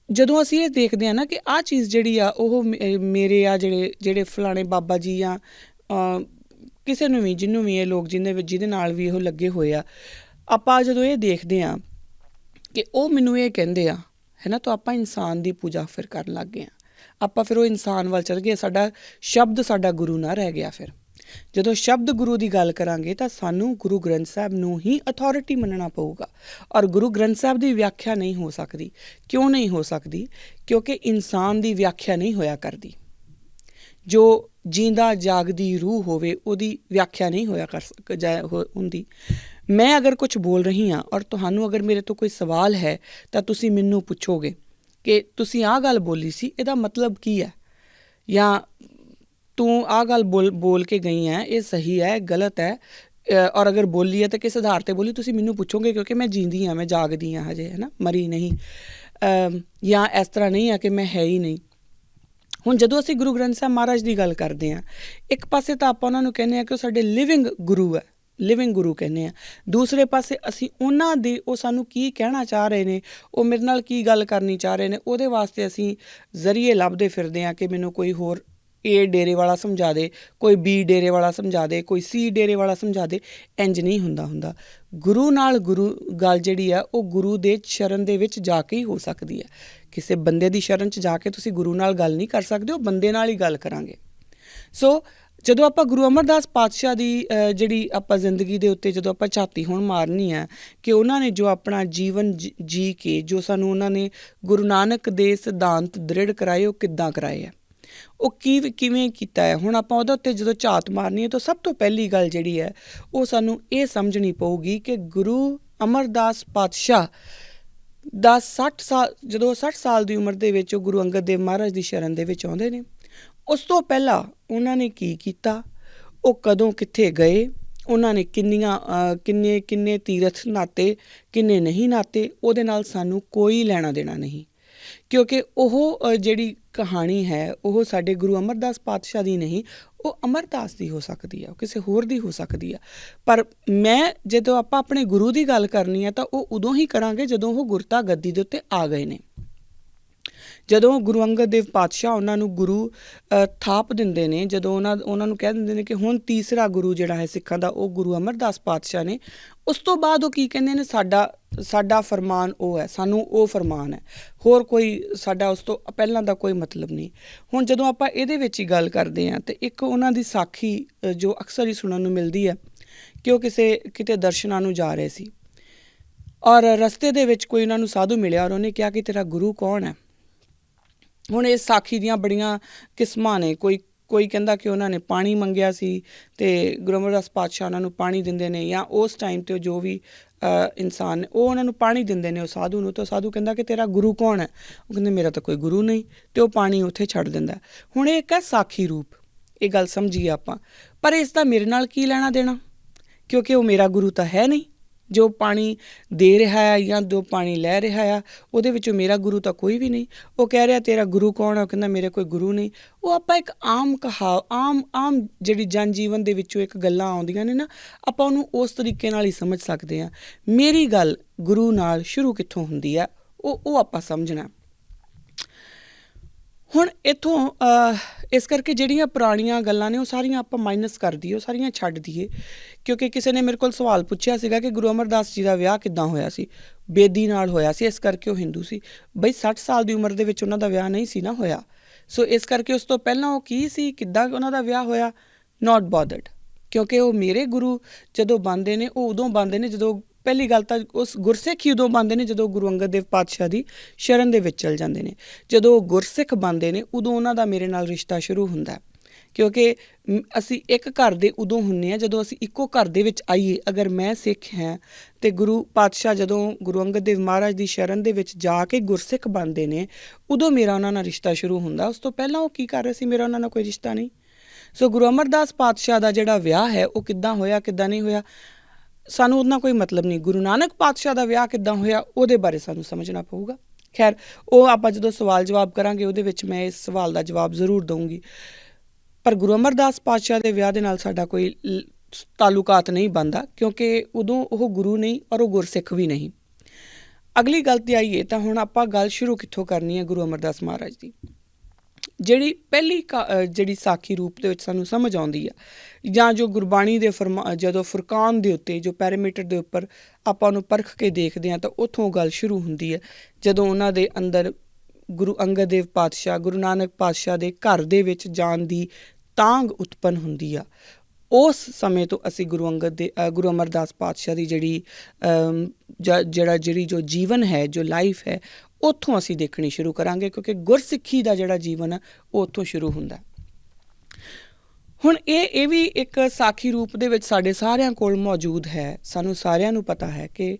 [SPEAKER 1] ਜਦੋਂ ਅਸੀਂ ਇਹ ਦੇਖਦੇ ਹਾਂ ਨਾ ਕਿ ਆਹ ਚੀਜ਼ ਜਿਹੜੀ ਆ ਉਹ ਮੇਰੇ ਆ ਜਿਹੜੇ ਫਲਾਣੇ ਬਾਬਾ ਜੀ ਜਾਂ ਕਿਸੇ ਨੂੰ ਵੀ, ਜਿਹਨੂੰ ਵੀ ਇਹ ਲੋਕ ਜਿਹਦੇ ਨਾਲ ਵੀ ਉਹ ਲੱਗੇ ਹੋਏ ਆ, ਆਪਾਂ ਜਦੋਂ ਇਹ ਦੇਖਦੇ ਹਾਂ ਕਿ ਉਹ ਮੈਨੂੰ ਇਹ ਕਹਿੰਦੇ ਆ, ਹੈ ਨਾ, ਤਾਂ ਆਪਾਂ ਇਨਸਾਨ ਦੀ ਪੂਜਾ ਫਿਰ ਕਰਨ ਲੱਗ ਗਏ ਹਾਂ। ਆਪਾਂ ਫਿਰ ਉਹ ਇਨਸਾਨ ਵੱਲ ਚੱਲ ਗਏ, ਸਾਡਾ ਸ਼ਬਦ ਸਾਡਾ ਗੁਰੂ ਨਾ ਰਹਿ ਗਿਆ। ਫਿਰ ਜਦੋਂ ਸ਼ਬਦ ਗੁਰੂ ਦੀ ਗੱਲ ਕਰਾਂਗੇ ਤਾਂ ਸਾਨੂੰ ਗੁਰੂ ਗ੍ਰੰਥ ਸਾਹਿਬ ਨੂੰ ਹੀ ਅਥਾਰਟੀ ਮੰਨਣਾ ਪਊਗਾ। ਔਰ ਗੁਰੂ ਗ੍ਰੰਥ ਸਾਹਿਬ ਦੀ ਵਿਆਖਿਆ ਨਹੀਂ ਹੋ ਸਕਦੀ। ਕਿਉਂ ਨਹੀਂ ਹੋ ਸਕਦੀ? ਕਿਉਂਕਿ ਇਨਸਾਨ ਦੀ ਵਿਆਖਿਆ ਨਹੀਂ ਹੋਇਆ ਕਰਦੀ। ਜੋ ਜੀਂਦਾ ਜਾਗਦੀ ਰੂਹ ਹੋਵੇ ਉਹਦੀ ਵਿਆਖਿਆ ਨਹੀਂ ਹੁੰਦੀ। ਮੈਂ ਅਗਰ ਕੁਛ ਬੋਲ ਰਹੀ ਹਾਂ ਔਰ ਤੁਹਾਨੂੰ ਅਗਰ ਮੇਰੇ ਤੋਂ ਕੋਈ ਸਵਾਲ ਹੈ ਤਾਂ ਤੁਸੀਂ ਮੈਨੂੰ ਪੁੱਛੋਗੇ ਕਿ ਤੁਸੀਂ ਆਹ ਗੱਲ ਬੋਲੀ ਸੀ, ਇਹਦਾ ਮਤਲਬ ਕੀ ਹੈ, ਜਾਂ ਤੂੰ ਆਹ ਗੱਲ ਬੋਲ ਕੇ ਗਈ ਹੈ, ਇਹ ਸਹੀ ਹੈ ਗਲਤ ਹੈ, ਔਰ ਅਗਰ ਬੋਲੀ ਹੈ ਤਾਂ ਕਿਸ ਆਧਾਰ 'ਤੇ ਬੋਲੀ, ਤੁਸੀਂ ਮੈਨੂੰ ਪੁੱਛੋਗੇ, ਕਿਉਂਕਿ ਮੈਂ ਜੀਂਦੀ ਹਾਂ, ਮੈਂ ਜਾਗਦੀ ਹਾਂ ਹਜੇ, ਹੈ ਨਾ, ਮਰੀ ਨਹੀਂ, ਜਾਂ ਇਸ ਤਰ੍ਹਾਂ ਨਹੀਂ ਆ ਕਿ ਮੈਂ ਹੈ ਹੀ ਨਹੀਂ। ਹੁਣ ਜਦੋਂ ਅਸੀਂ ਗੁਰੂ ਗ੍ਰੰਥ ਸਾਹਿਬ ਮਹਾਰਾਜ ਦੀ ਗੱਲ ਕਰਦੇ ਹਾਂ, ਇੱਕ ਪਾਸੇ ਤਾਂ ਆਪਾਂ ਉਹਨਾਂ ਨੂੰ ਕਹਿੰਦੇ ਹਾਂ ਕਿ ਉਹ ਸਾਡੇ ਲਿਵਿੰਗ ਗੁਰੂ ਹੈ, ਲਿਵਿੰਗ ਗੁਰੂ ਕਹਿੰਦੇ ਹਾਂ। ਦੂਸਰੇ ਪਾਸੇ ਅਸੀਂ ਉਹਨਾਂ ਦੇ, ਉਹ ਸਾਨੂੰ ਕੀ ਕਹਿਣਾ ਚਾਹ ਰਹੇ ਨੇ, ਉਹ ਮੇਰੇ ਨਾਲ ਕੀ ਗੱਲ ਕਰਨੀ ਚਾਹ ਰਹੇ ਨੇ, ਉਹਦੇ ਵਾਸਤੇ ਅਸੀਂ ਜ਼ਰੀਏ ਲੱਭਦੇ ਫਿਰਦੇ ਹਾਂ ਕਿ ਮੈਨੂੰ ਕੋਈ ਹੋਰ A ਡੇਰੇ ਵਾਲਾ ਸਮਝਾ ਦੇ, ਕੋਈ B ਡੇਰੇ ਵਾਲਾ ਸਮਝਾ ਦੇ, ਕੋਈ C ਡੇਰੇ ਵਾਲਾ ਸਮਝਾ ਦੇ। ਇੰਝ ਨਹੀਂ ਹੁੰਦਾ। ਗੁਰੂ ਨਾਲ ਗੱਲ ਜਿਹੜੀ ਆ ਉਹ ਗੁਰੂ ਦੇ ਸ਼ਰਨ ਦੇ ਵਿੱਚ ਜਾ ਕੇ ਹੀ ਹੋ ਸਕਦੀ ਹੈ। ਕਿਸੇ ਬੰਦੇ ਦੀ ਸ਼ਰਨ 'ਚ ਜਾ ਕੇ ਤੁਸੀਂ ਗੁਰੂ ਨਾਲ ਗੱਲ ਨਹੀਂ ਕਰ ਸਕਦੇ, ਉਹ ਬੰਦੇ ਨਾਲ ਹੀ ਗੱਲ ਕਰਾਂਗੇ। ਸੋ ਜਦੋਂ ਆਪਾਂ ਗੁਰੂ ਅਮਰਦਾਸ ਪਾਤਸ਼ਾਹ ਦੀ ਜਿਹੜੀ ਆਪਾਂ ਜ਼ਿੰਦਗੀ ਦੇ ਉੱਤੇ ਜਦੋਂ ਆਪਾਂ ਝਾਤੀ ਹੁਣ ਮਾਰਨੀ ਹੈ ਕਿ ਉਹਨਾਂ ਨੇ ਜੋ ਆਪਣਾ ਜੀਵਨ ਜੀ ਕੇ ਜੋ ਸਾਨੂੰ ਉਹਨਾਂ ਨੇ ਗੁਰੂ ਨਾਨਕ ਦੇ ਸਿਧਾਂਤ ਦ੍ਰਿੜ ਕਰਾਏ, ਉਹ ਕਿੱਦਾਂ ਕਰਾਏ ਆ, ਉਹ ਕਿਵੇਂ ਕੀਤਾ ਹੈ। ਹੁਣ ਆਪਾਂ ਉਹਦੇ ਉੱਤੇ ਜਦੋਂ ਝਾਤ ਮਾਰਨੀ ਹੈ ਤਾਂ ਸਭ ਤੋਂ ਪਹਿਲੀ ਗੱਲ ਜਿਹੜੀ ਹੈ ਉਹ ਸਾਨੂੰ ਇਹ ਸਮਝਣੀ ਪਊਗੀ ਕਿ ਗੁਰੂ ਅਮਰਦਾਸ ਪਾਤਸ਼ਾਹ ਦਾ 60 ਸਾਲ ਦੀ ਉਮਰ ਦੇ ਵਿੱਚ ਉਹ ਗੁਰੂ ਅੰਗਦ ਦੇਵ ਮਹਾਰਾਜ ਦੀ ਸ਼ਰਨ ਦੇ ਵਿੱਚ ਆਉਂਦੇ ਨੇ। ਉਸ ਤੋਂ ਪਹਿਲਾਂ ਉਹਨਾਂ ਨੇ ਕੀ ਕੀਤਾ, ਉਹ ਕਦੋਂ ਕਿੱਥੇ ਗਏ, ਉਹਨਾਂ ਨੇ ਕਿੰਨੇ ਤੀਰਥ ਨਾਤੇ, ਕਿੰਨੇ ਨਹੀਂ ਨਾਤੇ, ਉਹਦੇ ਨਾਲ ਸਾਨੂੰ ਕੋਈ ਲੈਣਾ ਦੇਣਾ ਨਹੀਂ। ਕਿਉਂਕਿ ਉਹ ਜਿਹੜੀ ਕਹਾਣੀ ਹੈ ਉਹ ਸਾਡੇ ਗੁਰੂ ਅਮਰਦਾਸ ਪਾਤਸ਼ਾਹ ਦੀ ਨਹੀਂ, ਉਹ ਅਮਰਦਾਸ ਦੀ ਹੋ ਸਕਦੀ ਆ, ਉਹ ਕਿਸੇ ਹੋਰ ਦੀ ਹੋ ਸਕਦੀ ਆ। ਪਰ ਜਦੋਂ ਆਪਾਂ ਆਪਣੇ ਗੁਰੂ ਦੀ ਗੱਲ ਕਰਨੀ ਹੈ ਤਾਂ ਉਹ ਉਦੋਂ ਹੀ ਕਰਾਂਗੇ ਜਦੋਂ ਉਹ ਗੁਰਤਾ ਗੱਦੀ ਦੇ ਉੱਤੇ ਆ ਗਏ ਨੇ। ਜਦੋਂ ਗੁਰੂ ਅੰਗਦ ਦੇਵ ਪਾਤਸ਼ਾਹ ਉਹਨਾਂ ਨੂੰ ਗੁਰੂ ਥਾਪ ਦਿੰਦੇ ਨੇ, ਜਦੋਂ ਉਹਨਾਂ ਨੂੰ ਕਹਿ ਦਿੰਦੇ ਨੇ ਕਿ ਹੁਣ ਤੀਸਰਾ ਗੁਰੂ ਜਿਹੜਾ ਹੈ ਸਿੱਖਾਂ ਦਾ ਉਹ ਗੁਰੂ ਅਮਰਦਾਸ ਪਾਤਸ਼ਾਹ ਨੇ, ਉਸ ਤੋਂ ਬਾਅਦ ਉਹ ਕੀ ਕਹਿੰਦੇ ਨੇ, ਸਾਡਾ ਫਰਮਾਨ ਉਹ ਹੈ, ਸਾਨੂੰ ਉਹ ਫਰਮਾਨ ਹੈ, ਹੋਰ ਕੋਈ ਸਾਡਾ ਉਸ ਤੋਂ ਪਹਿਲਾਂ ਦਾ ਕੋਈ ਮਤਲਬ ਨਹੀਂ। ਹੁਣ ਜਦੋਂ ਆਪਾਂ ਇਹਦੇ ਵਿੱਚ ਹੀ ਗੱਲ ਕਰਦੇ ਹਾਂ ਤਾਂ ਇੱਕ ਉਹਨਾਂ ਦੀ ਸਾਖੀ ਜੋ ਅਕਸਰ ਹੀ ਸੁਣਨ ਨੂੰ ਮਿਲਦੀ ਹੈ ਕਿ ਉਹ ਕਿਤੇ ਦਰਸ਼ਨਾਂ ਨੂੰ ਜਾ ਰਹੇ ਸੀ ਔਰ ਰਸਤੇ ਦੇ ਵਿੱਚ ਕੋਈ ਉਹਨਾਂ ਨੂੰ ਸਾਧੂ ਮਿਲਿਆ ਔਰ ਉਹਨੇ ਕਿਹਾ ਕਿ ਤੇਰਾ ਗੁਰੂ ਕੌਣ ਹੈ। ਹੁਣ ਇਸ ਸਾਖੀ ਦੀਆਂ ਬੜੀਆਂ ਕਿਸਮਾਂ ਨੇ। ਕੋਈ ਕਹਿੰਦਾ ਕਿ ਉਹਨਾਂ ਨੇ ਪਾਣੀ ਮੰਗਿਆ ਸੀ ਅਤੇ ਗੁਰੂ ਅਮਰਦਾਸ ਪਾਤਸ਼ਾਹ ਉਹਨਾਂ ਨੂੰ ਪਾਣੀ ਦਿੰਦੇ ਨੇ, ਜਾਂ ਉਸ ਟਾਈਮ 'ਤੇ ਜੋ ਵੀ ਇਨਸਾਨ ਨੇ ਉਹ ਉਹਨਾਂ ਨੂੰ ਪਾਣੀ ਦਿੰਦੇ ਨੇ, ਉਹ ਸਾਧੂ ਨੂੰ। ਤਾਂ ਸਾਧੂ ਕਹਿੰਦਾ ਕਿ ਤੇਰਾ ਗੁਰੂ ਕੌਣ ਹੈ? ਉਹ ਕਹਿੰਦੇ ਮੇਰਾ ਤਾਂ ਕੋਈ ਗੁਰੂ ਨਹੀਂ, ਅਤੇ ਉਹ ਪਾਣੀ ਉੱਥੇ ਛੱਡ ਦਿੰਦਾ। ਹੁਣ ਇਹ ਇੱਕ ਹੈ ਸਾਖੀ ਰੂਪ, ਇਹ ਗੱਲ ਸਮਝੀਏ ਆਪਾਂ, ਪਰ ਇਸ ਦਾ ਮੇਰੇ ਨਾਲ ਕੀ ਲੈਣਾ ਦੇਣਾ, ਕਿਉਂਕਿ ਉਹ ਮੇਰਾ ਗੁਰੂ ਤਾਂ ਹੈ ਨਹੀਂ। ਜੋ ਪਾਣੀ ਦੇ ਰਿਹਾ ਆ ਜਾਂ ਜੋ ਪਾਣੀ ਲੈ ਰਿਹਾ ਆ ਉਹਦੇ ਵਿੱਚੋਂ ਮੇਰਾ ਗੁਰੂ ਤਾਂ ਕੋਈ ਵੀ ਨਹੀਂ। ਉਹ ਕਹਿ ਰਿਹਾ ਤੇਰਾ ਗੁਰੂ ਕੌਣ ਹੈ? ਉਹ ਕਹਿੰਦਾ ਮੇਰੇ ਕੋਈ ਗੁਰੂ ਨਹੀਂ। ਉਹ ਆਪਾਂ ਇੱਕ ਆਮ ਜਿਹੜੀ ਜਨ ਜੀਵਨ ਦੇ ਵਿੱਚੋਂ ਇੱਕ ਗੱਲਾਂ ਆਉਂਦੀਆਂ ਨੇ ਨਾ, ਆਪਾਂ ਉਹਨੂੰ ਉਸ ਤਰੀਕੇ ਨਾਲ ਹੀ ਸਮਝ ਸਕਦੇ ਹਾਂ। ਮੇਰੀ ਗੱਲ ਗੁਰੂ ਨਾਲ ਸ਼ੁਰੂ ਕਿੱਥੋਂ ਹੁੰਦੀ ਆ ਉਹ ਆਪਾਂ ਸਮਝਣਾ। ਹੁਣ ਇੱਥੋਂ ਇਸ ਕਰਕੇ ਜਿਹੜੀਆਂ ਪੁਰਾਣੀਆਂ ਗੱਲਾਂ ਨੇ ਉਹ ਸਾਰੀਆਂ ਆਪਾਂ ਮਾਈਨਸ ਕਰ ਦਈਏ, ਉਹ ਸਾਰੀਆਂ ਛੱਡ ਦਈਏ। ਕਿਉਂਕਿ ਕਿਸੇ ਨੇ ਮੇਰੇ ਕੋਲ ਸਵਾਲ ਪੁੱਛਿਆ ਸੀਗਾ ਕਿ ਗੁਰੂ ਅਮਰਦਾਸ ਜੀ ਦਾ ਵਿਆਹ ਕਿੱਦਾਂ ਹੋਇਆ ਸੀ? ਬੇਦੀ ਨਾਲ ਹੋਇਆ ਸੀ, ਇਸ ਕਰਕੇ ਉਹ ਹਿੰਦੂ ਸੀ। ਬਈ 60 ਸਾਲ ਦੀ ਉਮਰ ਦੇ ਵਿੱਚ ਉਹਨਾਂ ਦਾ ਵਿਆਹ ਨਹੀਂ ਸੀ ਨਾ ਹੋਇਆ। ਸੋ ਇਸ ਕਰਕੇ ਉਸ ਤੋਂ ਪਹਿਲਾਂ ਉਹ ਕੀ ਸੀ, ਕਿੱਦਾਂ ਉਹਨਾਂ ਦਾ ਵਿਆਹ ਹੋਇਆ, ਨੋਟ ਬੋਦਰਡ। ਕਿਉਂਕਿ ਉਹ ਮੇਰੇ ਗੁਰੂ ਜਦੋਂ ਬਣਦੇ ਨੇ ਉਹ ਉਦੋਂ ਬਣਦੇ ਨੇ ਜਦੋਂ, ਪਹਿਲੀ ਗੱਲ ਤਾਂ ਉਸ ਗੁਰਸਿੱਖ ਹੀ ਉਦੋਂ ਬਣਦੇ ਨੇ ਜਦੋਂ ਗੁਰੂ ਅੰਗਦ ਦੇਵ ਪਾਤਸ਼ਾਹ ਦੀ ਸ਼ਰਨ ਦੇ ਵਿੱਚ ਚਲ ਜਾਂਦੇ ਨੇ। ਜਦੋਂ ਉਹ ਗੁਰਸਿੱਖ ਬਣਦੇ ਨੇ ਉਦੋਂ ਉਹਨਾਂ ਦਾ ਮੇਰੇ ਨਾਲ ਰਿਸ਼ਤਾ ਸ਼ੁਰੂ ਹੁੰਦਾ। ਕਿਉਂਕਿ ਅਸੀਂ ਇੱਕ ਘਰ ਦੇ ਉਦੋਂ ਹੁੰਦੇ ਹਾਂ ਜਦੋਂ ਅਸੀਂ ਇੱਕੋ ਘਰ ਦੇ ਵਿੱਚ ਆਈਏ। ਅਗਰ ਮੈਂ ਸਿੱਖ ਹਾਂ ਅਤੇ ਗੁਰੂ ਪਾਤਸ਼ਾਹ ਜਦੋਂ ਗੁਰੂ ਅੰਗਦ ਦੇਵ ਮਹਾਰਾਜ ਦੀ ਸ਼ਰਨ ਦੇ ਵਿੱਚ ਜਾ ਕੇ ਗੁਰਸਿੱਖ ਬਣਦੇ ਨੇ ਉਦੋਂ ਮੇਰਾ ਉਹਨਾਂ ਨਾਲ ਰਿਸ਼ਤਾ ਸ਼ੁਰੂ ਹੁੰਦਾ। ਉਸ ਤੋਂ ਪਹਿਲਾਂ ਉਹ ਕੀ ਕਰ ਰਹੇ ਸੀ, ਮੇਰਾ ਉਹਨਾਂ ਨਾਲ ਕੋਈ ਰਿਸ਼ਤਾ ਨਹੀਂ। ਸੋ ਗੁਰੂ ਅਮਰਦਾਸ ਪਾਤਸ਼ਾਹ ਦਾ ਜਿਹੜਾ ਵਿਆਹ ਹੈ ਉਹ ਕਿੱਦਾਂ ਹੋਇਆ, ਕਿੱਦਾਂ ਨਹੀਂ ਹੋਇਆ, ਸਾਨੂੰ ਉਹਦਾ ਕੋਈ ਮਤਲਬ ਨਹੀਂ। ਗੁਰੂ ਨਾਨਕ ਪਾਤਸ਼ਾਹ ਦਾ ਵਿਆਹ ਕਿੱਦਾਂ ਹੋਇਆ ਉਹਦੇ ਬਾਰੇ ਸਾਨੂੰ ਸਮਝਣਾ ਪਊਗਾ। ਖੈਰ, ਉਹ ਆਪਾਂ ਜਦੋਂ ਸਵਾਲ ਜਵਾਬ ਕਰਾਂਗੇ ਉਹਦੇ ਵਿੱਚ ਮੈਂ ਇਸ ਸਵਾਲ ਦਾ ਜਵਾਬ ਜ਼ਰੂਰ ਦਊਂਗੀ। ਪਰ ਗੁਰੂ ਅਮਰਦਾਸ ਪਾਤਸ਼ਾਹ ਦੇ ਵਿਆਹ ਦੇ ਨਾਲ ਸਾਡਾ ਕੋਈ ਤਾਲੁਕਾਤ ਨਹੀਂ ਬਣਦਾ, ਕਿਉਂਕਿ ਉਦੋਂ ਉਹ ਗੁਰੂ ਨਹੀਂ ਔਰ ਉਹ ਗੁਰਸਿੱਖ ਵੀ ਨਹੀਂ। ਅਗਲੀ ਗੱਲ 'ਤੇ ਆਈਏ ਤਾਂ ਹੁਣ ਆਪਾਂ ਗੱਲ ਸ਼ੁਰੂ ਕਿੱਥੋਂ ਕਰਨੀ ਹੈ ਗੁਰੂ ਅਮਰਦਾਸ ਮਹਾਰਾਜ ਦੀ। ਜਿਹੜੀ ਪਹਿਲੀ ਜਿਹੜੀ ਸਾਖੀ ਰੂਪ ਦੇ ਵਿੱਚ ਸਾਨੂੰ ਸਮਝ ਆਉਂਦੀ ਆ, ਜਾਂ ਜੋ ਗੁਰਬਾਣੀ ਦੇ ਜਦੋਂ ਫੁਰਕਾਨ ਦੇ ਉੱਤੇ ਜੋ ਪੈਰਾਮੀਟਰ ਦੇ ਉੱਪਰ ਆਪਾਂ ਉਹਨੂੰ ਪਰਖ ਕੇ ਦੇਖਦੇ ਹਾਂ ਤਾਂ ਉੱਥੋਂ ਗੱਲ ਸ਼ੁਰੂ ਹੁੰਦੀ ਹੈ। ਜਦੋਂ ਉਹਨਾਂ ਦੇ ਅੰਦਰ ਗੁਰੂ ਅੰਗਦ ਦੇਵ ਪਾਤਸ਼ਾਹ, ਗੁਰੂ ਨਾਨਕ ਪਾਤਸ਼ਾਹ ਦੇ ਘਰ ਦੇ ਵਿੱਚ ਜਾਣ ਦੀ ਤਾਂਘ ਉਤਪੰਨ ਹੁੰਦੀ ਆ, ਉਸ ਸਮੇਂ ਤੋਂ ਅਸੀਂ ਗੁਰੂ ਅਮਰਦਾਸ ਪਾਤਸ਼ਾਹ ਦੀ ਜਿਹੜੀ ਜੋ ਜੀਵਨ ਹੈ, ਜੋ ਲਾਈਫ ਹੈ, ਉੱਥੋਂ ਅਸੀਂ ਦੇਖਣੀ ਸ਼ੁਰੂ ਕਰਾਂਗੇ। ਕਿਉਂਕਿ ਗੁਰਸਿੱਖੀ ਦਾ ਜਿਹੜਾ ਜੀਵਨ ਆ ਉਹ ਉੱਥੋਂ ਸ਼ੁਰੂ ਹੁੰਦਾ। ਹੁਣ ਇਹ ਵੀ ਇੱਕ ਸਾਖੀ ਰੂਪ ਦੇ ਵਿੱਚ ਸਾਡੇ ਸਾਰਿਆਂ ਕੋਲ ਮੌਜੂਦ ਹੈ। ਸਾਨੂੰ ਸਾਰਿਆਂ ਨੂੰ ਪਤਾ ਹੈ ਕਿ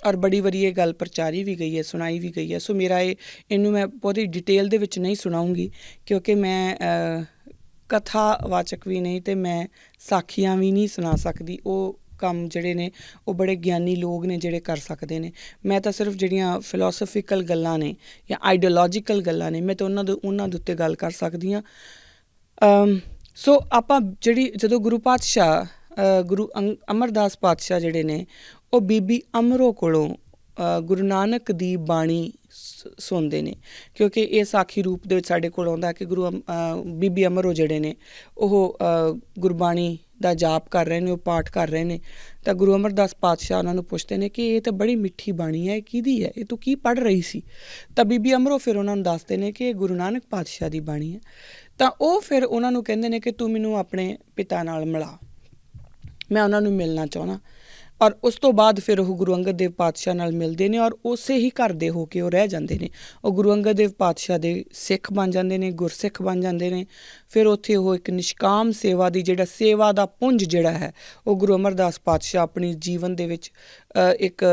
[SPEAKER 1] ਔਰ ਬੜੀ ਵਾਰੀ ਇਹ ਗੱਲ ਪ੍ਰਚਾਰੀ ਵੀ ਗਈ ਹੈ, ਸੁਣਾਈ ਵੀ ਗਈ ਹੈ। ਸੋ ਮੇਰਾ ਇਹਨੂੰ ਮੈਂ ਬਹੁਤੀ ਡਿਟੇਲ ਦੇ ਵਿੱਚ ਨਹੀਂ ਸੁਣਾਉਂਗੀ, ਕਿਉਂਕਿ ਮੈਂ ਕਥਾਵਾਚਕ ਵੀ ਨਹੀਂ ਅਤੇ ਮੈਂ ਸਾਖੀਆਂ ਵੀ ਨਹੀਂ ਸੁਣਾ ਸਕਦੀ। ਉਹ ਕੰਮ ਜਿਹੜੇ ਨੇ ਉਹ ਬੜੇ ਗਿਆਨੀ ਲੋਕ ਨੇ ਜਿਹੜੇ ਕਰ ਸਕਦੇ ਨੇ। ਮੈਂ ਤਾਂ ਸਿਰਫ ਜਿਹੜੀਆਂ ਫਿਲੋਸਫੀਕਲ ਗੱਲਾਂ ਨੇ ਜਾਂ ਆਈਡੀਓਲੋਜੀਕਲ ਗੱਲਾਂ ਨੇ, ਮੈਂ ਤਾਂ ਉਹਨਾਂ ਦੇ ਉੱਤੇ ਗੱਲ ਕਰ ਸਕਦੀ ਹਾਂ। ਸੋ ਆਪਾਂ ਜਦੋਂ ਗੁਰੂ ਪਾਤਸ਼ਾਹ ਗੁਰੂ ਅਮਰਦਾਸ ਪਾਤਸ਼ਾਹ ਜਿਹੜੇ ਨੇ ਉਹ ਬੀਬੀ ਅਮਰੋ ਕੋਲੋਂ ਗੁਰੂ ਨਾਨਕ ਦੀ ਬਾਣੀ ਸੁਣਦੇ ਨੇ। ਕਿਉਂਕਿ ਇਹ ਸਾਖੀ ਰੂਪ ਦੇ ਵਿੱਚ ਸਾਡੇ ਕੋਲ ਆਉਂਦਾ ਕਿ ਬੀਬੀ ਅਮਰੋ ਜਿਹੜੇ ਨੇ ਉਹ ਗੁਰਬਾਣੀ ਦਾ ਜਾਪ ਕਰ ਰਹੇ ਨੇ, ਉਹ ਪਾਠ ਕਰ ਰਹੇ ਨੇ। ਤਾਂ ਗੁਰੂ ਅਮਰਦਾਸ ਪਾਤਸ਼ਾਹ ਉਹਨਾਂ ਨੂੰ ਪੁੱਛਦੇ ਨੇ ਕਿ ਇਹ ਤਾਂ ਬੜੀ ਮਿੱਠੀ ਬਾਣੀ ਹੈ, ਇਹ ਕਿਹਦੀ ਹੈ, ਇਹ ਤੂੰ ਕੀ ਪੜ੍ਹ ਰਹੀ ਸੀ? ਤਾਂ ਬੀਬੀ ਅਮਰੋ ਫਿਰ ਉਹਨਾਂ ਨੂੰ ਦੱਸਦੇ ਨੇ ਕਿ ਇਹ ਗੁਰੂ ਨਾਨਕ ਪਾਤਸ਼ਾਹ ਦੀ ਬਾਣੀ ਹੈ। ਤਾਂ ਉਹ ਫਿਰ ਉਹਨਾਂ ਨੂੰ ਕਹਿੰਦੇ ਨੇ ਕਿ ਤੂੰ ਮੈਨੂੰ ਆਪਣੇ ਪਿਤਾ ਨਾਲ ਮਿਲਾ, ਮੈਂ ਉਹਨਾਂ ਨੂੰ ਮਿਲਣਾ ਚਾਹੁੰਦਾ। ਔਰ ਉਸ ਤੋਂ ਬਾਅਦ ਫਿਰ ਉਹ ਗੁਰੂ ਅੰਗਦ ਦੇਵ ਪਾਤਸ਼ਾਹ ਨਾਲ ਮਿਲਦੇ ਨੇ ਔਰ ਉਸੇ ਹੀ ਘਰ ਦੇ ਹੋ ਕੇ ਉਹ ਰਹਿ ਜਾਂਦੇ ਨੇ। ਉਹ ਗੁਰੂ ਅੰਗਦ ਦੇਵ ਪਾਤਸ਼ਾਹ ਦੇ ਸਿੱਖ ਬਣ ਜਾਂਦੇ ਨੇ, ਗੁਰਸਿੱਖ ਬਣ ਜਾਂਦੇ ਨੇ। ਫਿਰ ਉੱਥੇ ਉਹ ਇੱਕ ਨਿਸ਼ਕਾਮ ਸੇਵਾ ਦੀ ਸੇਵਾ ਦਾ ਪੁੰਜ ਜਿਹੜਾ ਹੈ ਉਹ ਗੁਰੂ ਅਮਰਦਾਸ ਪਾਤਸ਼ਾਹ ਆਪਣੀ ਜੀਵਨ ਦੇ ਵਿੱਚ ਇੱਕ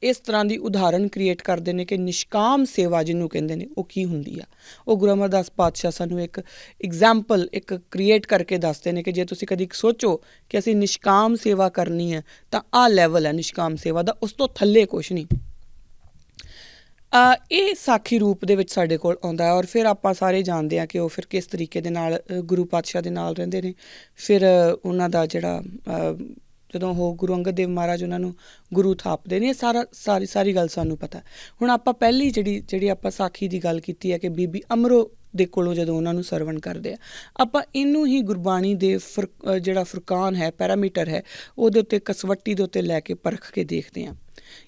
[SPEAKER 1] ਇਸ ਤਰ੍ਹਾਂ ਦੀ ਉਦਾਹਰਨ ਕ੍ਰੀਏਟ ਕਰਦੇ ਨੇ ਕਿ ਨਿਸ਼ਕਾਮ ਸੇਵਾ ਜਿਹਨੂੰ ਕਹਿੰਦੇ ਨੇ ਉਹ ਕੀ ਹੁੰਦੀ ਆ। ਉਹ ਗੁਰੂ ਅਮਰਦਾਸ ਪਾਤਸ਼ਾਹ ਸਾਨੂੰ ਇੱਕ ਐਗਜ਼ਾਮਪਲ ਕ੍ਰੀਏਟ ਕਰਕੇ ਦੱਸਦੇ ਨੇ ਕਿ ਜੇ ਤੁਸੀਂ ਕਦੀ ਸੋਚੋ ਕਿ ਅਸੀਂ ਨਿਸ਼ਕਾਮ ਸੇਵਾ ਕਰਨੀ ਹੈ ਤਾਂ ਆਹ ਲੈਵਲ ਹੈ ਨਿਸ਼ਕਾਮ ਸੇਵਾ ਦਾ, ਉਸ ਤੋਂ ਥੱਲੇ ਕੁਛ ਨਹੀਂ। ਇਹ ਸਾਖੀ ਰੂਪ ਦੇ ਵਿੱਚ ਸਾਡੇ ਕੋਲ ਆਉਂਦਾ ਔਰ ਫਿਰ ਆਪਾਂ ਸਾਰੇ ਜਾਣਦੇ ਹਾਂ ਕਿ ਉਹ ਫਿਰ ਕਿਸ ਤਰੀਕੇ ਦੇ ਨਾਲ ਗੁਰੂ ਪਾਤਸ਼ਾਹ ਦੇ ਨਾਲ ਰਹਿੰਦੇ ਨੇ। ਫਿਰ ਉਹਨਾਂ ਦਾ ਜਦੋਂ ਉਹ ਗੁਰੂ ਅੰਗਦ ਦੇਵ ਮਹਾਰਾਜ ਉਹਨਾਂ ਨੂੰ ਗੁਰੂ ਥਾਪਦੇ ਨੇ, ਇਹ ਸਾਰੀ ਗੱਲ ਸਾਨੂੰ ਪਤਾ। ਹੁਣ ਆਪਾਂ ਪਹਿਲੀ ਜਿਹੜੀ ਆਪਾਂ ਸਾਖੀ ਦੀ ਗੱਲ ਕੀਤੀ ਹੈ ਕਿ ਬੀਬੀ ਅਮਰੋ ਦੇ ਕੋਲੋਂ ਜਦੋਂ ਉਹਨਾਂ ਨੂੰ ਸਰਵਣ ਕਰਦੇ ਆ, ਆਪਾਂ ਇਹਨੂੰ ਹੀ ਗੁਰਬਾਣੀ ਦੇ ਜਿਹੜਾ ਫੁਰਕਾਨ ਹੈ, ਪੈਰਾਮੀਟਰ ਹੈ, ਉਹਦੇ ਉੱਤੇ ਕਸਵੱਟੀ ਦੇ ਉੱਤੇ ਲੈ ਕੇ ਪਰਖ ਕੇ ਦੇਖਦੇ ਹਾਂ।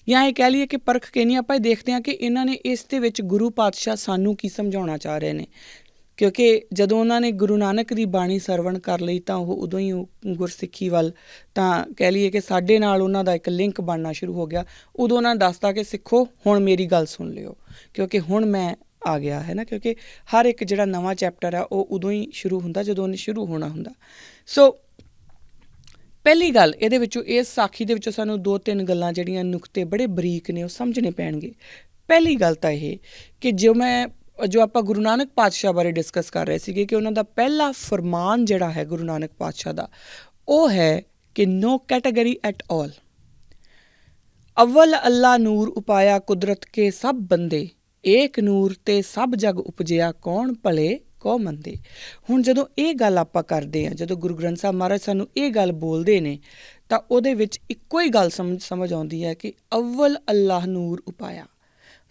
[SPEAKER 1] ਜਾਂ ਇਹ ਕਹਿ ਲਈਏ ਕਿ ਪਰਖ ਕੇ ਨਹੀਂ, ਆਪਾਂ ਇਹ ਦੇਖਦੇ ਹਾਂ ਕਿ ਇਹਨਾਂ ਨੇ ਇਸ ਦੇ ਵਿੱਚ ਗੁਰੂ ਪਾਤਸ਼ਾਹ ਸਾਨੂੰ ਕੀ ਸਮਝਾਉਣਾ ਚਾਹ ਰਹੇ ਨੇ। ਕਿਉਂਕਿ ਜਦੋਂ ਉਹਨਾਂ ਨੇ ਗੁਰੂ ਨਾਨਕ ਦੀ ਬਾਣੀ ਸਰਵਣ ਕਰ ਲਈ ਤਾਂ ਉਹ ਉਦੋਂ ਹੀ ਗੁਰਸਿੱਖੀ ਵੱਲ, ਤਾਂ ਕਹਿ ਲਈਏ ਕਿ ਸਾਡੇ ਨਾਲ ਉਹਨਾਂ ਦਾ ਇੱਕ ਲਿੰਕ ਬਣਨਾ ਸ਼ੁਰੂ ਹੋ ਗਿਆ। ਉਦੋਂ ਉਹਨਾਂ ਨੇ ਦੱਸਤਾ ਕਿ ਸਿੱਖੋ ਹੁਣ ਮੇਰੀ ਗੱਲ ਸੁਣ ਲਿਓ, ਕਿਉਂਕਿ ਹੁਣ ਮੈਂ ਆ ਗਿਆ ਹੈ ਨਾ। ਕਿਉਂਕਿ ਹਰ ਇੱਕ ਜਿਹੜਾ ਨਵਾਂ ਚੈਪਟਰ ਆ ਉਹ ਉਦੋਂ ਹੀ ਸ਼ੁਰੂ ਹੁੰਦਾ ਜਦੋਂ ਉਹਨੇ ਸ਼ੁਰੂ ਹੋਣਾ ਹੁੰਦਾ। ਸੋ ਪਹਿਲੀ ਗੱਲ ਇਹਦੇ ਵਿੱਚੋਂ, ਇਸ ਸਾਖੀ ਦੇ ਵਿੱਚੋਂ ਸਾਨੂੰ 2-3 ਗੱਲਾਂ ਜਿਹੜੀਆਂ ਨੁਕਤੇ ਬੜੇ ਬਰੀਕ ਨੇ ਉਹ ਸਮਝਣੇ ਪੈਣਗੇ। ਪਹਿਲੀ ਗੱਲ ਤਾਂ ਇਹ ਕਿ ਜੋ ਆਪਾਂ ਗੁਰੂ ਨਾਨਕ ਪਾਤਸ਼ਾਹ ਬਾਰੇ ਡਿਸਕਸ ਕਰ ਰਹੇ ਸੀਗੇ ਕਿ ਉਹਨਾਂ ਦਾ ਪਹਿਲਾ ਫਰਮਾਨ ਜਿਹੜਾ ਹੈ ਗੁਰੂ ਨਾਨਕ ਪਾਤਸ਼ਾਹ ਦਾ, ਉਹ ਹੈ ਕਿ ਨੋ ਕੈਟਾਗਰੀ ਐਟ ਆਲ, ਅਵਲ ਅੱਲਾ ਨੂਰ ਉਪਾਇਆ ਕੁਦਰਤ ਕੇ ਸਭ ਬੰਦੇ, ਏਕ ਨੂਰ ਤੇ ਸਭ ਜਗ ਉਪਜਿਆ ਕੌਣ ਭਲੇ ਕੋ ਮੰਦੇ। ਹੁਣ ਜਦੋਂ ਇਹ ਗੱਲ ਆਪਾਂ ਕਰਦੇ ਹਾਂ, ਜਦੋਂ ਗੁਰੂ ਗ੍ਰੰਥ ਸਾਹਿਬ ਮਹਾਰਾਜ ਸਾਨੂੰ ਇਹ ਗੱਲ ਬੋਲਦੇ ਨੇ ਤਾਂ ਉਹਦੇ ਵਿੱਚ ਇੱਕੋ ਹੀ ਗੱਲ ਸਮਝ ਆਉਂਦੀ ਹੈ ਕਿ ਅਵਲ ਅੱਲਾਹ ਨੂਰ ਉਪਾਇਆ,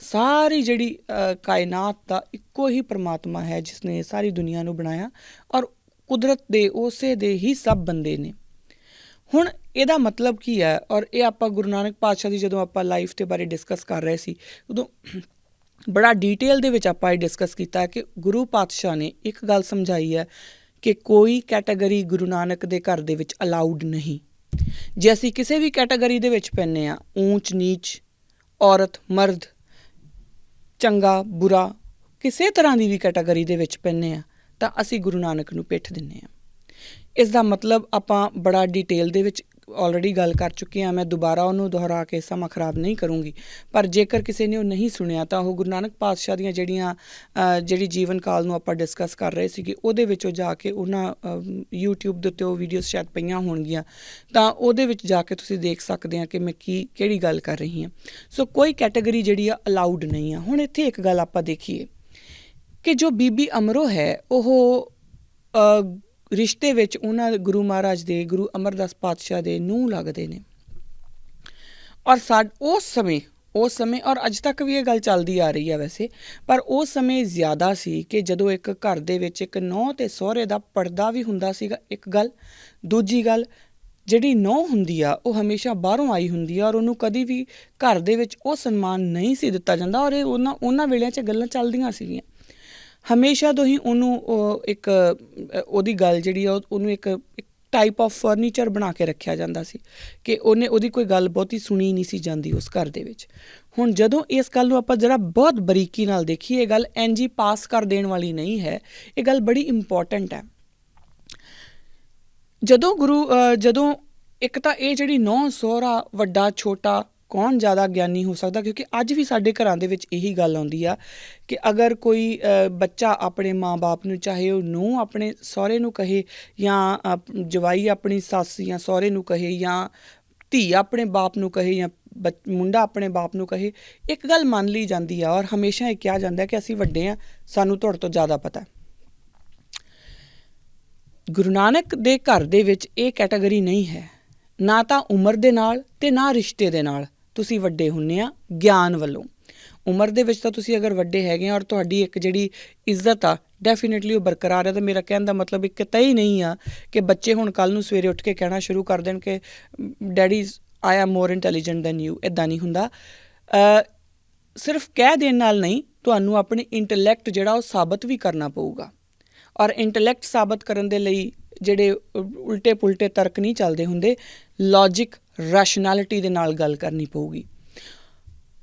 [SPEAKER 1] ਸਾਰੀ ਜਿਹੜੀ ਕਾਇਨਾਤ ਦਾ ਇੱਕੋ ਹੀ ਪਰਮਾਤਮਾ ਹੈ ਜਿਸ ਨੇ ਸਾਰੀ ਦੁਨੀਆ ਨੂੰ ਬਣਾਇਆ, ਔਰ ਕੁਦਰਤ ਦੇ ਉਸੇ ਦੇ ਹੀ ਸਭ ਬੰਦੇ ਨੇ। ਹੁਣ ਇਹਦਾ ਮਤਲਬ ਕੀ ਹੈ? ਔਰ ਇਹ ਆਪਾਂ ਗੁਰੂ ਨਾਨਕ ਪਾਤਸ਼ਾਹ ਦੀ ਜਦੋਂ ਆਪਾਂ ਲਾਈਫ ਦੇ ਬਾਰੇ ਡਿਸਕਸ ਕਰ ਰਹੇ ਸੀ, ਉਦੋਂ ਬੜਾ ਡੀਟੇਲ ਦੇ ਵਿੱਚ ਆਪਾਂ ਇਹ ਡਿਸਕਸ ਕੀਤਾ ਕਿ ਗੁਰੂ ਪਾਤਸ਼ਾਹ ਨੇ ਇੱਕ ਗੱਲ ਸਮਝਾਈ ਹੈ ਕਿ ਕੋਈ ਕੈਟਾਗਰੀ ਗੁਰੂ ਨਾਨਕ ਦੇ ਘਰ ਦੇ ਵਿੱਚ ਅਲਾਊਡ ਨਹੀਂ। ਜੇ ਅਸੀਂ ਕਿਸੇ ਵੀ ਕੈਟਾਗਰੀ ਦੇ ਵਿੱਚ ਪੈਂਦੇ ਹਾਂ, ਊਚ ਨੀਚ, ਔਰਤ ਮਰਦ, ਚੰਗਾ ਬੁਰਾ, ਕਿਸੇ ਤਰ੍ਹਾਂ ਦੀ ਵੀ ਕੈਟਾਗਰੀ ਦੇ ਵਿੱਚ ਪੈਂਦੇ ਹਾਂ, ਤਾਂ ਅਸੀਂ ਗੁਰੂ ਨਾਨਕ ਨੂੰ ਪਿੱਠ ਦਿੰਦੇ ਹਾਂ। ਇਸ ਦਾ ਮਤਲਬ ਆਪਾਂ ਬੜਾ ਡਿਟੇਲ ਦੇ ਵਿੱਚ ਆਲਰੇਡੀ ਗੱਲ ਕਰ ਚੁੱਕੇ ਹਾਂ, ਮੈਂ ਦੁਬਾਰਾ ਉਹਨੂੰ ਦੁਹਰਾ ਕੇ ਸਮਾਂ ਖਰਾਬ ਨਹੀਂ ਕਰੂੰਗੀ। ਪਰ ਜੇਕਰ ਕਿਸੇ ਨੇ ਉਹ ਨਹੀਂ ਸੁਣਿਆ ਤਾਂ ਉਹ ਗੁਰੂ ਨਾਨਕ ਪਾਤਸ਼ਾਹ ਦੀਆਂ ਜਿਹੜੀ ਜੀਵਨ ਕਾਲ ਨੂੰ ਆਪਾਂ ਡਿਸਕਸ ਕਰ ਰਹੇ ਸੀਗੇ, ਉਹਦੇ ਵਿੱਚੋਂ ਜਾ ਕੇ ਉਹਨਾਂ YouTube ਦੇ ਉੱਤੇ ਉਹ ਵੀਡੀਓਜ਼ ਸ਼ਾਇਦ ਪਈਆਂ ਹੋਣਗੀਆਂ, ਤਾਂ ਉਹਦੇ ਵਿੱਚ ਜਾ ਕੇ ਤੁਸੀਂ ਦੇਖ ਸਕਦੇ ਆ ਕਿ ਮੈਂ ਕਿਹੜੀ ਗੱਲ ਕਰ ਰਹੀ ਹਾਂ। ਸੋ ਕੋਈ ਕੈਟਾਗਰੀ ਜਿਹੜੀ ਆ ਅਲਾਊਡ ਨਹੀਂ ਆ। ਹੁਣ ਇੱਥੇ ਇੱਕ ਗੱਲ ਆਪਾਂ ਦੇਖੀਏ ਕਿ ਜੋ ਬੀਬੀ ਅਮਰੋ ਹੈ, ਉਹ ਰਿਸ਼ਤੇ ਵਿੱਚ ਉਹਨਾਂ ਗੁਰੂ ਮਹਾਰਾਜ ਦੇ, ਗੁਰੂ ਅਮਰਦਾਸ ਪਾਤਸ਼ਾਹ ਦੇ ਨੂੰਹ ਲੱਗਦੇ ਨੇ। ਔਰ ਉਸ ਸਮੇਂ ਔਰ ਅੱਜ ਤੱਕ ਵੀ ਇਹ ਗੱਲ ਚੱਲਦੀ ਆ ਰਹੀ ਹੈ ਵੈਸੇ, ਪਰ ਉਸ ਸਮੇਂ ਜ਼ਿਆਦਾ ਸੀ ਕਿ ਜਦੋਂ ਇੱਕ ਘਰ ਦੇ ਵਿੱਚ ਇੱਕ ਨੂੰਹ ਅਤੇ ਸਹੁਰੇ ਦਾ ਪਰਦਾ ਵੀ ਹੁੰਦਾ ਸੀਗਾ, ਇੱਕ ਗੱਲ। ਦੂਜੀ ਗੱਲ, ਜਿਹੜੀ ਨੂੰਹ ਹੁੰਦੀ ਆ ਉਹ ਹਮੇਸ਼ਾ ਬਾਹਰੋਂ ਆਈ ਹੁੰਦੀ ਆ, ਔਰ ਉਹਨੂੰ ਕਦੀ ਵੀ ਘਰ ਦੇ ਵਿੱਚ ਉਹ ਸਨਮਾਨ ਨਹੀਂ ਸੀ ਦਿੱਤਾ ਜਾਂਦਾ। ਔਰ ਇਹ ਉਹਨਾਂ ਵੇਲਿਆਂ 'ਚ ਗੱਲਾਂ ਚੱਲਦੀਆਂ ਸੀਗੀਆਂ। ਹਮੇਸ਼ਾ ਤੋਂ ਹੀ ਉਹਨੂੰ ਉਹਦੀ ਗੱਲ ਜਿਹੜੀ ਆ ਉਹਨੂੰ ਇੱਕ ਟਾਈਪ ਆਫ ਫਰਨੀਚਰ ਬਣਾ ਕੇ ਰੱਖਿਆ ਜਾਂਦਾ ਸੀ ਕਿ ਉਹਦੀ ਕੋਈ ਗੱਲ ਬਹੁਤੀ ਸੁਣੀ ਨਹੀਂ ਸੀ ਜਾਂਦੀ ਉਸ ਘਰ ਦੇ ਵਿੱਚ। ਹੁਣ ਜਦੋਂ ਇਸ ਗੱਲ ਨੂੰ ਆਪਾਂ ਜ਼ਰਾ ਬਹੁਤ ਬਰੀਕੀ ਨਾਲ ਦੇਖੀਏ, ਇਹ ਗੱਲ ਇੰਝ ਹੀ ਪਾਸ ਕਰ ਦੇਣ ਵਾਲੀ ਨਹੀਂ ਹੈ, ਇਹ ਗੱਲ ਬੜੀ ਇੰਪੋਰਟੈਂਟ ਹੈ। ਜਦੋਂ ਇੱਕ ਤਾਂ ਇਹ ਜਿਹੜੀ ਨੂੰਹ ਸਹੁਰਾ, ਵੱਡਾ ਛੋਟਾ, ਕੌਣ ਜ਼ਿਆਦਾ ਗਿਆਨੀ ਹੋ ਸਕਦਾ, ਕਿਉਂਕਿ ਅੱਜ ਵੀ ਸਾਡੇ ਘਰਾਂ ਦੇ ਵਿੱਚ ਇਹੀ ਗੱਲ ਆਉਂਦੀ ਆ ਕਿ ਅਗਰ ਕੋਈ ਬੱਚਾ ਆਪਣੇ ਮਾਂ ਬਾਪ ਨੂੰ, ਚਾਹੇ ਉਹ ਨੂੰਹ ਆਪਣੇ ਸਹੁਰੇ ਨੂੰ ਕਹੇ, ਜਾਂ ਜਵਾਈ ਆਪਣੀ ਸੱਸ ਜਾਂ ਸਹੁਰੇ ਨੂੰ ਕਹੇ, ਜਾਂ ਧੀ ਆਪਣੇ ਬਾਪ ਨੂੰ ਕਹੇ, ਜਾਂ ਮੁੰਡਾ ਆਪਣੇ ਬਾਪ ਨੂੰ ਕਹੇ, ਇੱਕ ਗੱਲ ਮੰਨ ਲਈ ਜਾਂਦੀ ਆ, ਔਰ ਹਮੇਸ਼ਾ ਇਹ ਕਿਹਾ ਜਾਂਦਾ ਕਿ ਅਸੀਂ ਵੱਡੇ ਹਾਂ, ਸਾਨੂੰ ਤੁਹਾਡੇ ਤੋਂ ਜ਼ਿਆਦਾ ਪਤਾ। ਗੁਰੂ ਨਾਨਕ ਦੇ ਘਰ ਦੇ ਵਿੱਚ ਇਹ ਕੈਟਾਗਰੀ ਨਹੀਂ ਹੈ, ਨਾ ਤਾਂ ਉਮਰ ਦੇ ਨਾਲ ਅਤੇ ਨਾ ਰਿਸ਼ਤੇ ਦੇ ਨਾਲ ਤੁਸੀਂ ਵੱਡੇ ਹੁੰਦੇ ਆ। ਗਿਆਨ ਵੱਲੋਂ ਉਮਰ ਦੇ ਵਿੱਚ ਤਾਂ ਤੁਸੀਂ ਅਗਰ ਵੱਡੇ ਹੈਗੇ ਆ, ਔਰ ਤੁਹਾਡੀ ਇੱਕ ਜਿਹੜੀ ਇੱਜ਼ਤ ਆ ਡੈਫੀਨੇਟਲੀ ਉਹ ਬਰਕਰਾਰ ਹੈ। ਤਾਂ ਮੇਰਾ ਕਹਿਣ ਦਾ ਮਤਲਬ ਇੱਕ ਤਾਂ ਹੀ ਨਹੀਂ ਆ ਕਿ ਬੱਚੇ ਹੁਣ ਕੱਲ੍ਹ ਨੂੰ ਸਵੇਰੇ ਉੱਠ ਕੇ ਕਹਿਣਾ ਸ਼ੁਰੂ ਕਰ ਦੇਣ ਕਿ daddy I am more intelligent than you. ਇੱਦਾਂ ਨਹੀਂ ਹੁੰਦਾ। ਸਿਰਫ ਕਹਿ ਦੇਣ ਨਾਲ ਨਹੀਂ, ਤੁਹਾਨੂੰ ਆਪਣੇ ਇੰਟੈਲੈਕਟ ਜਿਹੜਾ ਉਹ ਸਾਬਤ ਵੀ ਕਰਨਾ ਪਊਗਾ, ਔਰ ਇੰਟੈਲੈਕਟ ਸਾਬਤ ਕਰਨ ਦੇ ਲਈ ਜਿਹੜੇ ਉਲਟੇ ਪੁਲਟੇ ਤਰਕ ਨਹੀਂ ਚੱਲਦੇ ਹੁੰਦੇ, ਲੌਜਿਕ ਰੈਸ਼ਨੈਲਿਟੀ ਦੇ ਨਾਲ ਗੱਲ ਕਰਨੀ ਪਊਗੀ।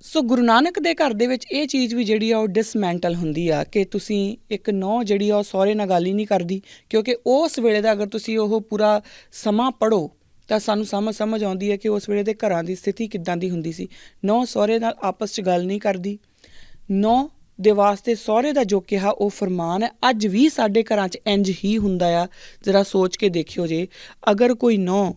[SPEAKER 1] ਸੋ ਗੁਰੂ ਨਾਨਕ ਦੇ ਘਰ ਦੇ ਵਿੱਚ ਇਹ ਚੀਜ਼ ਵੀ ਜਿਹੜੀ ਆ ਉਹ ਡਿਸਮੈਂਟਲ ਹੁੰਦੀ ਆ ਕਿ ਤੁਸੀਂ ਇੱਕ ਨੂੰਹ ਜਿਹੜੀ ਆ ਉਹ ਸਹੁਰੇ ਨਾਲ ਗੱਲ ਹੀ ਨਹੀਂ ਕਰਦੀ, ਕਿਉਂਕਿ ਉਸ ਵੇਲੇ ਦਾ ਅਗਰ ਤੁਸੀਂ ਉਹ ਪੂਰਾ ਸਮਾਂ ਪੜ੍ਹੋ ਤਾਂ ਸਾਨੂੰ ਸਮਝ ਆਉਂਦੀ ਹੈ ਕਿ ਉਸ ਵੇਲੇ ਦੇ ਘਰਾਂ ਦੀ ਸਥਿਤੀ ਕਿੱਦਾਂ ਦੀ ਹੁੰਦੀ ਸੀ। ਨੂੰਹ ਸਹੁਰੇ ਨਾਲ ਆਪਸ 'ਚ ਗੱਲ ਨਹੀਂ ਕਰਦੀ। ਨੂੰਹ ਦੇ ਵਾਸਤੇ ਸਹੁਰੇ ਦਾ ਜੋ ਕਿਹਾ ਉਹ ਫਰਮਾਨ ਹੈ। ਅੱਜ ਵੀ ਸਾਡੇ ਘਰਾਂ 'ਚ ਇੰਝ ਹੀ ਹੁੰਦਾ ਆ। ਜ਼ਰਾ ਸੋਚ ਕੇ ਦੇਖਿਓ, ਜੇ ਅਗਰ ਕੋਈ ਨੂੰਹ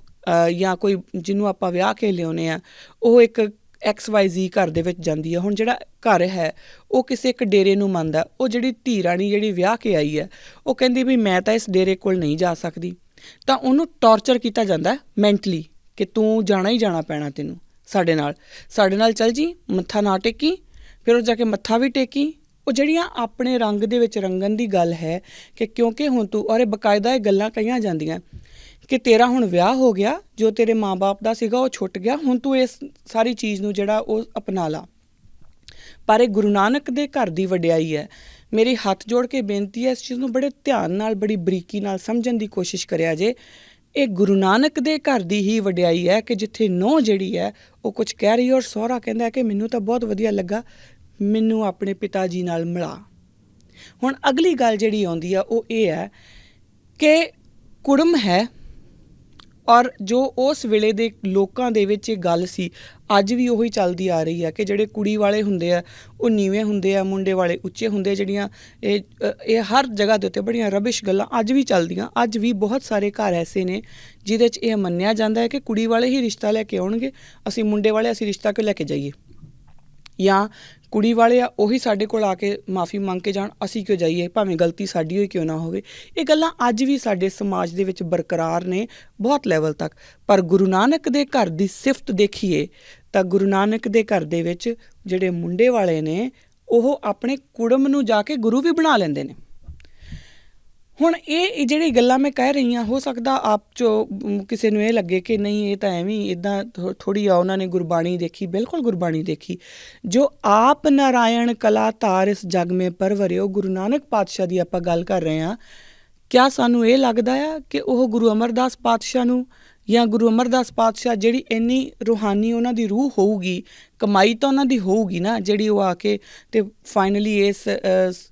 [SPEAKER 1] ਜਾਂ ਕੋਈ ਜਿਹਨੂੰ ਆਪਾਂ ਵਿਆਹ ਕੇ ਲਿਆਉਂਦੇ ਹਾਂ, ਉਹ ਇੱਕ XYZ ਘਰ ਦੇ ਵਿੱਚ ਜਾਂਦੀ ਹੈ। ਹੁਣ ਜਿਹੜਾ ਘਰ ਹੈ ਉਹ ਕਿਸੇ ਇੱਕ ਡੇਰੇ ਨੂੰ ਮੰਨਦਾ, ਉਹ ਜਿਹੜੀ ਧੀ ਰਾਣੀ ਜਿਹੜੀ ਵਿਆਹ ਕੇ ਆਈ ਹੈ ਉਹ ਕਹਿੰਦੀ ਵੀ ਮੈਂ ਤਾਂ ਇਸ ਡੇਰੇ ਕੋਲ ਨਹੀਂ ਜਾ ਸਕਦੀ, ਤਾਂ ਉਹਨੂੰ ਟੌਰਚਰ ਕੀਤਾ ਜਾਂਦਾ ਮੈਂਟਲੀ ਕਿ ਤੂੰ ਜਾਣਾ ਹੀ ਜਾਣਾ ਪੈਣਾ, ਤੈਨੂੰ ਸਾਡੇ ਨਾਲ ਚੱਲ ਜੀ, ਮੱਥਾ ਨਾ ਟੇਕੀ। ਫਿਰ ਉਹ ਜਾ ਕੇ ਮੱਥਾ ਵੀ ਟੇਕੀ। ਉਹ ਜਿਹੜੀਆਂ ਆਪਣੇ ਰੰਗ ਦੇ ਵਿੱਚ ਰੰਗਣ ਦੀ ਗੱਲ ਹੈ ਕਿ ਕਿਉਂਕਿ ਹੁਣ ਤੂੰ, ਔਰ ਇਹ ਬਕਾਇਦਾ ਇਹ ਗੱਲਾਂ ਕਹੀਆਂ ਜਾਂਦੀਆਂ ਕਿ ਤੇਰਾ ਹੁਣ ਵਿਆਹ ਹੋ ਗਿਆ, ਜੋ ਤੇਰੇ ਮਾਂ ਬਾਪ ਦਾ ਸੀਗਾ ਉਹ ਛੁੱਟ ਗਿਆ, ਹੁਣ ਤੂੰ ਇਸ ਸਾਰੀ ਚੀਜ਼ ਨੂੰ ਜਿਹੜਾ ਉਹ ਅਪਣਾ ਲਾ। ਪਰ ਇਹ ਗੁਰੂ ਨਾਨਕ ਦੇ ਘਰ ਦੀ ਵਡਿਆਈ ਹੈ। ਮੇਰੀ ਹੱਥ ਜੋੜ ਕੇ ਬੇਨਤੀ ਹੈ, ਇਸ ਚੀਜ਼ ਨੂੰ ਬੜੇ ਧਿਆਨ ਨਾਲ, ਬੜੀ ਬਰੀਕੀ ਨਾਲ ਸਮਝਣ ਦੀ ਕੋਸ਼ਿਸ਼ ਕਰਿਆ ਜੇ। ਇਹ ਗੁਰੂ ਨਾਨਕ ਦੇ ਘਰ ਦੀ ਹੀ ਵਡਿਆਈ ਹੈ ਕਿ ਜਿੱਥੇ ਨੂੰਹ ਜਿਹੜੀ ਹੈ ਉਹ ਕੁਝ ਕਹਿ ਰਹੀ ਹੈ ਔਰ ਸਹੁਰਾ ਕਹਿੰਦਾ ਕਿ ਮੈਨੂੰ ਤਾਂ ਬਹੁਤ ਵਧੀਆ ਲੱਗਾ, ਮੈਨੂੰ ਆਪਣੇ ਪਿਤਾ ਜੀ ਨਾਲ ਮਿਲਾ। ਹੁਣ ਅਗਲੀ ਗੱਲ ਜਿਹੜੀ ਆਉਂਦੀ ਆ ਉਹ ਇਹ ਹੈ ਕਿ ਕੁੜਮ ਹੈ, ਔਰ ਜੋ ਉਸ ਵੇਲੇ ਦੇ ਲੋਕਾਂ ਦੇ ਵਿੱਚ ਇਹ ਗੱਲ ਸੀ, ਅੱਜ ਵੀ ਉਹੀ ਚੱਲਦੀ ਆ ਰਹੀ ਆ ਕਿ ਜਿਹੜੇ ਕੁੜੀ ਵਾਲੇ ਹੁੰਦੇ ਆ ਉਹ ਨੀਵੇਂ ਹੁੰਦੇ ਆ, ਮੁੰਡੇ ਵਾਲੇ ਉੱਚੇ ਹੁੰਦੇ। ਜਿਹੜੀਆਂ ਇਹ ਹਰ ਜਗ੍ਹਾ ਦੇ ਉੱਤੇ ਬੜੀਆਂ ਰਬਿਸ਼ ਗੱਲਾਂ ਅੱਜ ਵੀ ਚੱਲਦੀਆਂ। ਅੱਜ ਵੀ ਬਹੁਤ ਸਾਰੇ ਘਰ ਐਸੇ ਨੇ ਜਿਹਦੇ 'ਚ ਇਹ ਮੰਨਿਆ ਜਾਂਦਾ ਹੈ ਕਿ ਕੁੜੀ ਵਾਲੇ ਹੀ ਰਿਸ਼ਤਾ ਲੈ ਕੇ ਆਉਣਗੇ, ਅਸੀਂ ਮੁੰਡੇ ਵਾਲੇ ਅਸੀਂ ਰਿਸ਼ਤਾ ਕਿਉਂ ਲੈ ਕੇ ਜਾਈਏ, ਜਾਂ ਕੁੜੀ ਵਾਲੇ ਆ ਉਹੀ ਸਾਡੇ ਕੋਲ ਆ ਕੇ ਮਾਫੀ ਮੰਗ ਕੇ ਜਾਣ, ਅਸੀਂ ਕਿਉਂ ਜਾਈਏ, ਭਾਵੇਂ ਗਲਤੀ ਸਾਡੀ ਹੋਈ ਕਿਉਂ ਨਾ ਹੋਵੇ। ਇਹ ਗੱਲਾਂ ਅੱਜ ਵੀ ਸਾਡੇ ਸਮਾਜ ਦੇ ਵਿੱਚ ਬਰਕਰਾਰ ਨੇ ਬਹੁਤ ਲੈਵਲ ਤੱਕ। ਪਰ ਗੁਰੂ ਨਾਨਕ ਦੇ ਘਰ ਦੀ ਸਿਫਤ ਦੇਖੀਏ ਤਾਂ ਗੁਰੂ ਨਾਨਕ ਦੇ ਘਰ ਦੇ ਵਿੱਚ ਜਿਹੜੇ ਮੁੰਡੇ ਵਾਲੇ ਨੇ ਉਹ ਆਪਣੇ ਕੁੜਮ ਨੂੰ ਜਾ ਕੇ ਗੁਰੂ ਵੀ ਬਣਾ ਲੈਂਦੇ ਨੇ। ਹੁਣ ਇਹ ਜਿਹੜੀ ਗੱਲਾਂ ਮੈਂ ਕਹਿ ਰਹੀ ਹਾਂ, ਹੋ ਸਕਦਾ ਆਪ 'ਚੋਂ ਕਿਸੇ ਨੂੰ ਇਹ ਲੱਗੇ ਕਿ ਨਹੀਂ ਇਹ ਤਾਂ ਐਵੇਂ ਇੱਦਾਂ ਥੋੜ੍ਹੀ ਆ ਉਹਨਾਂ ਨੇ ਗੁਰਬਾਣੀ ਦੇਖੀ। ਬਿਲਕੁਲ ਗੁਰਬਾਣੀ ਦੇਖੀ। ਜੋ ਆਪ ਨਾਰਾਇਣ ਕਲਾ ਧਾਰ ਇਸ ਜਗ ਮੇ ਪਰਵਰਿਓ, ਗੁਰੂ ਨਾਨਕ ਪਾਤਸ਼ਾਹ ਦੀ ਆਪਾਂ ਗੱਲ ਕਰ ਰਹੇ ਹਾਂ। ਕਿਆ ਸਾਨੂੰ ਇਹ ਲੱਗਦਾ ਆ ਕਿ ਉਹ ਗੁਰੂ ਅਮਰਦਾਸ ਪਾਤਸ਼ਾਹ ਨੂੰ ਜਾਂ ਗੁਰੂ ਅਮਰਦਾਸ ਪਾਤਸ਼ਾਹ ਜਿਹੜੀ ਇੰਨੀ ਰੂਹਾਨੀ ਉਹਨਾਂ ਦੀ ਰੂਹ ਹੋਊਗੀ, ਕਮਾਈ ਤਾਂ ਉਹਨਾਂ ਦੀ ਹੋਊਗੀ ਨਾ, ਜਿਹੜੀ ਉਹ ਆ ਕੇ ਅਤੇ ਫਾਈਨਲੀ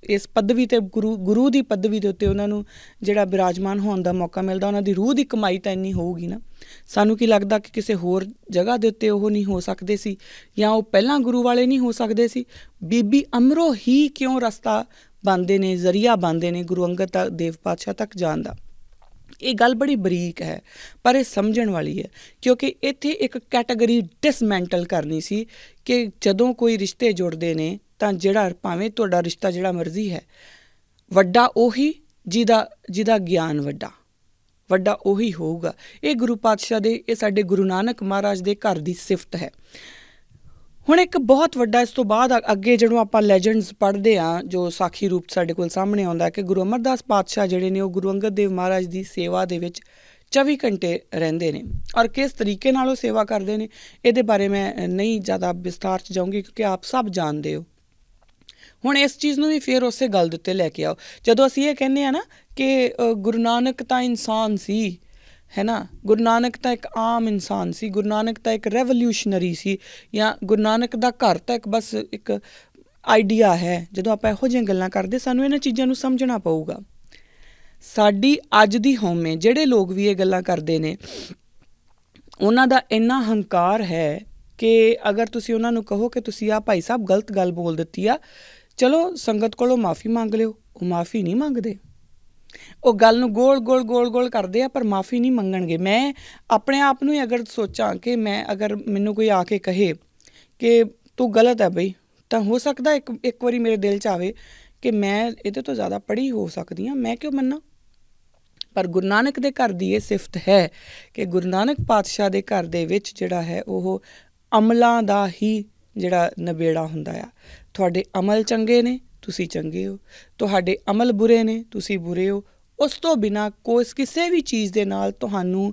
[SPEAKER 1] ਇਸ ਪਦਵੀ 'ਤੇ ਗੁਰੂ ਦੀ ਪਦਵੀ ਦੇ ਉੱਤੇ ਉਹਨਾਂ ਨੂੰ ਜਿਹੜਾ ਬਿਰਾਜਮਾਨ ਹੋਣ ਦਾ ਮੌਕਾ ਮਿਲਦਾ, ਉਹਨਾਂ ਦੀ ਰੂਹ ਦੀ ਕਮਾਈ ਤਾਂ ਇੰਨੀ ਹੋਊਗੀ ਨਾ। ਸਾਨੂੰ ਕੀ ਲੱਗਦਾ ਕਿ ਕਿਸੇ ਹੋਰ ਜਗ੍ਹਾ ਦੇ ਉੱਤੇ ਉਹ ਨਹੀਂ ਹੋ ਸਕਦੇ ਸੀ, ਜਾਂ ਉਹ ਪਹਿਲਾਂ ਗੁਰੂ ਵਾਲੇ ਨਹੀਂ ਹੋ ਸਕਦੇ ਸੀ? ਬੀਬੀ ਅਮਰੋ ਹੀ ਕਿਉਂ ਰਸਤਾ ਬਣਦੇ ਨੇ, ਜ਼ਰੀਆ ਬਣਦੇ ਨੇ ਗੁਰੂ ਅੰਗਦ ਦੇਵ ਪਾਤਸ਼ਾਹ ਤੱਕ ਜਾਣ ਦਾ? ਇਹ ਗੱਲ ਬੜੀ ਬਰੀਕ ਹੈ ਪਰ ਇਹ ਸਮਝਣ ਵਾਲੀ ਹੈ, ਕਿਉਂਕਿ ਇੱਥੇ ਇੱਕ ਕੈਟਾਗਰੀ ਡਿਸਮੈਂਟਲ ਕਰਨੀ ਸੀ ਕਿ ਜਦੋਂ ਕੋਈ ਰਿਸ਼ਤੇ ਜੁੜਦੇ ਨੇ ਤਾਂ ਜਿਹੜਾ ਭਾਵੇਂ ਤੁਹਾਡਾ ਰਿਸ਼ਤਾ ਜਿਹੜਾ ਮਰਜ਼ੀ ਹੈ, ਵੱਡਾ ਉਹੀ ਜਿਹਦਾ ਗਿਆਨ ਵੱਡਾ ਉਹੀ ਹੋਊਗਾ। ਇਹ ਗੁਰੂ ਪਾਤਸ਼ਾਹ ਦੇ, ਇਹ ਸਾਡੇ ਗੁਰੂ ਨਾਨਕ ਮਹਾਰਾਜ ਦੇ ਘਰ ਦੀ ਸਿਫਤ ਹੈ। ਹੁਣ ਇੱਕ ਬਹੁਤ ਵੱਡਾ ਇਸ ਤੋਂ ਬਾਅਦ ਅੱਗੇ ਜਦੋਂ ਆਪਾਂ ਲੈਜੈਂਡਸ ਪੜ੍ਹਦੇ ਹਾਂ, ਜੋ ਸਾਖੀ ਰੂਪ ਸਾਡੇ ਕੋਲ ਸਾਹਮਣੇ ਆਉਂਦਾ ਕਿ ਗੁਰੂ ਅਮਰਦਾਸ ਪਾਤਸ਼ਾਹ ਜਿਹੜੇ ਨੇ ਉਹ ਗੁਰੂ ਅੰਗਦ ਦੇਵ ਮਹਾਰਾਜ ਦੀ ਸੇਵਾ ਦੇ ਵਿੱਚ 24 ਘੰਟੇ ਰਹਿੰਦੇ ਨੇ। ਔਰ ਕਿਸ ਤਰੀਕੇ ਨਾਲ ਉਹ ਸੇਵਾ ਕਰਦੇ ਨੇ ਇਹਦੇ ਬਾਰੇ ਮੈਂ ਨਹੀਂ ਜ਼ਿਆਦਾ ਵਿਸਥਾਰ 'ਚ ਜਾਊਂਗੀ, ਕਿਉਂਕਿ ਆਪ ਸਭ ਜਾਣਦੇ ਹੋ। ਹੁਣ ਇਸ ਚੀਜ਼ ਨੂੰ ਵੀ ਫਿਰ ਉਸੇ ਗੱਲ ਦੇ ਉੱਤੇ ਲੈ ਕੇ ਆਓ। ਜਦੋਂ ਅਸੀਂ ਇਹ ਕਹਿੰਦੇ ਹਾਂ ਨਾ ਕਿ ਗੁਰੂ ਨਾਨਕ ਤਾਂ ਇਨਸਾਨ ਸੀ, ਹੈ ਨਾ, ਗੁਰੂ ਨਾਨਕ ਤਾਂ ਇੱਕ ਆਮ ਇਨਸਾਨ ਸੀ, ਗੁਰੂ ਨਾਨਕ ਤਾਂ ਇੱਕ ਰੈਵੋਲਿਊਸ਼ਨਰੀ ਸੀ, ਜਾਂ ਗੁਰੂ ਨਾਨਕ ਦਾ ਘਰ ਤਾਂ ਬਸ ਇੱਕ ਆਈਡੀਆ ਹੈ। ਜਦੋਂ ਆਪਾਂ ਇਹੋ ਜਿਹੀਆਂ ਗੱਲਾਂ ਕਰਦੇ, ਸਾਨੂੰ ਇਹਨਾਂ ਚੀਜ਼ਾਂ ਨੂੰ ਸਮਝਣਾ ਪਊਗਾ। ਸਾਡੀ ਅੱਜ ਦੀ ਹਉਮੈ, ਜਿਹੜੇ ਲੋਕ ਵੀ ਇਹ ਗੱਲਾਂ ਕਰਦੇ ਨੇ, ਉਹਨਾਂ ਦਾ ਇੰਨਾ ਹੰਕਾਰ ਹੈ ਕਿ ਅਗਰ ਤੁਸੀਂ ਉਹਨਾਂ ਨੂੰ ਕਹੋ ਕਿ ਤੁਸੀਂ ਆਹ ਭਾਈ ਸਾਹਿਬ ਗਲਤ ਗੱਲ ਬੋਲ ਦਿੱਤੀ ਆ, ਚਲੋ ਸੰਗਤ ਕੋਲੋਂ ਮਾफ़ੀ ਮੰਗ ਲਿਓ, ਉਹ ਮਾफ़ੀ ਨਹੀਂ ਮੰਗਦੇ। ਉਹ ਗੱਲ ਨੂੰ ਗੋਲ ਕਰਦੇ ਆ ਪਰ ਮਾफ़ੀ ਨਹੀਂ ਮੰਗਣਗੇ। ਮੈਂ ਆਪਣੇ ਆਪ ਨੂੰ ਹੀ ਅਗਰ ਸੋਚਾਂ ਕਿ ਅਗਰ ਮੈਨੂੰ ਕੋਈ ਆ ਕੇ ਕਹੇ ਕਿ ਤੂੰ ਗਲਤ ਹੈ ਬਈ, ਤਾਂ ਹੋ ਸਕਦਾ ਇੱਕ ਵਾਰੀ ਮੇਰੇ ਦਿਲ 'ਚ ਆਵੇ ਕਿ ਮੈਂ ਇਹਦੇ ਤੋਂ ਜ਼ਿਆਦਾ ਪੜ੍ਹੀ ਹੋ ਸਕਦੀ ਹਾਂ, ਮੈਂ ਕਿਉਂ ਮੰਨਾਂ। ਪਰ ਗੁਰੂ ਨਾਨਕ ਦੇ ਘਰ ਦੀ ਇਹ ਸਿਫਤ ਹੈ ਕਿ ਗੁਰੂ ਨਾਨਕ ਪਾਤਸ਼ਾਹ ਦੇ ਘਰ ਦੇ ਵਿੱਚ ਜਿਹੜਾ ਹੈ ਉਹ ਅਮਲਾਂ ਦਾ ਹੀ ਜਿਹੜਾ ਨਿਬੇੜਾ ਹੁੰਦਾ ਆ। ਤੁਹਾਡੇ ਅਮਲ ਚੰਗੇ ਨੇ, ਤੁਸੀਂ ਚੰਗੇ ਹੋ, ਤੁਹਾਡੇ ਅਮਲ ਬੁਰੇ ਨੇ, ਤੁਸੀਂ ਬੁਰੇ ਹੋ। ਉਸ ਤੋਂ ਬਿਨਾਂ ਕਿਸੇ ਵੀ ਚੀਜ਼ ਦੇ ਨਾਲ ਤੁਹਾਨੂੰ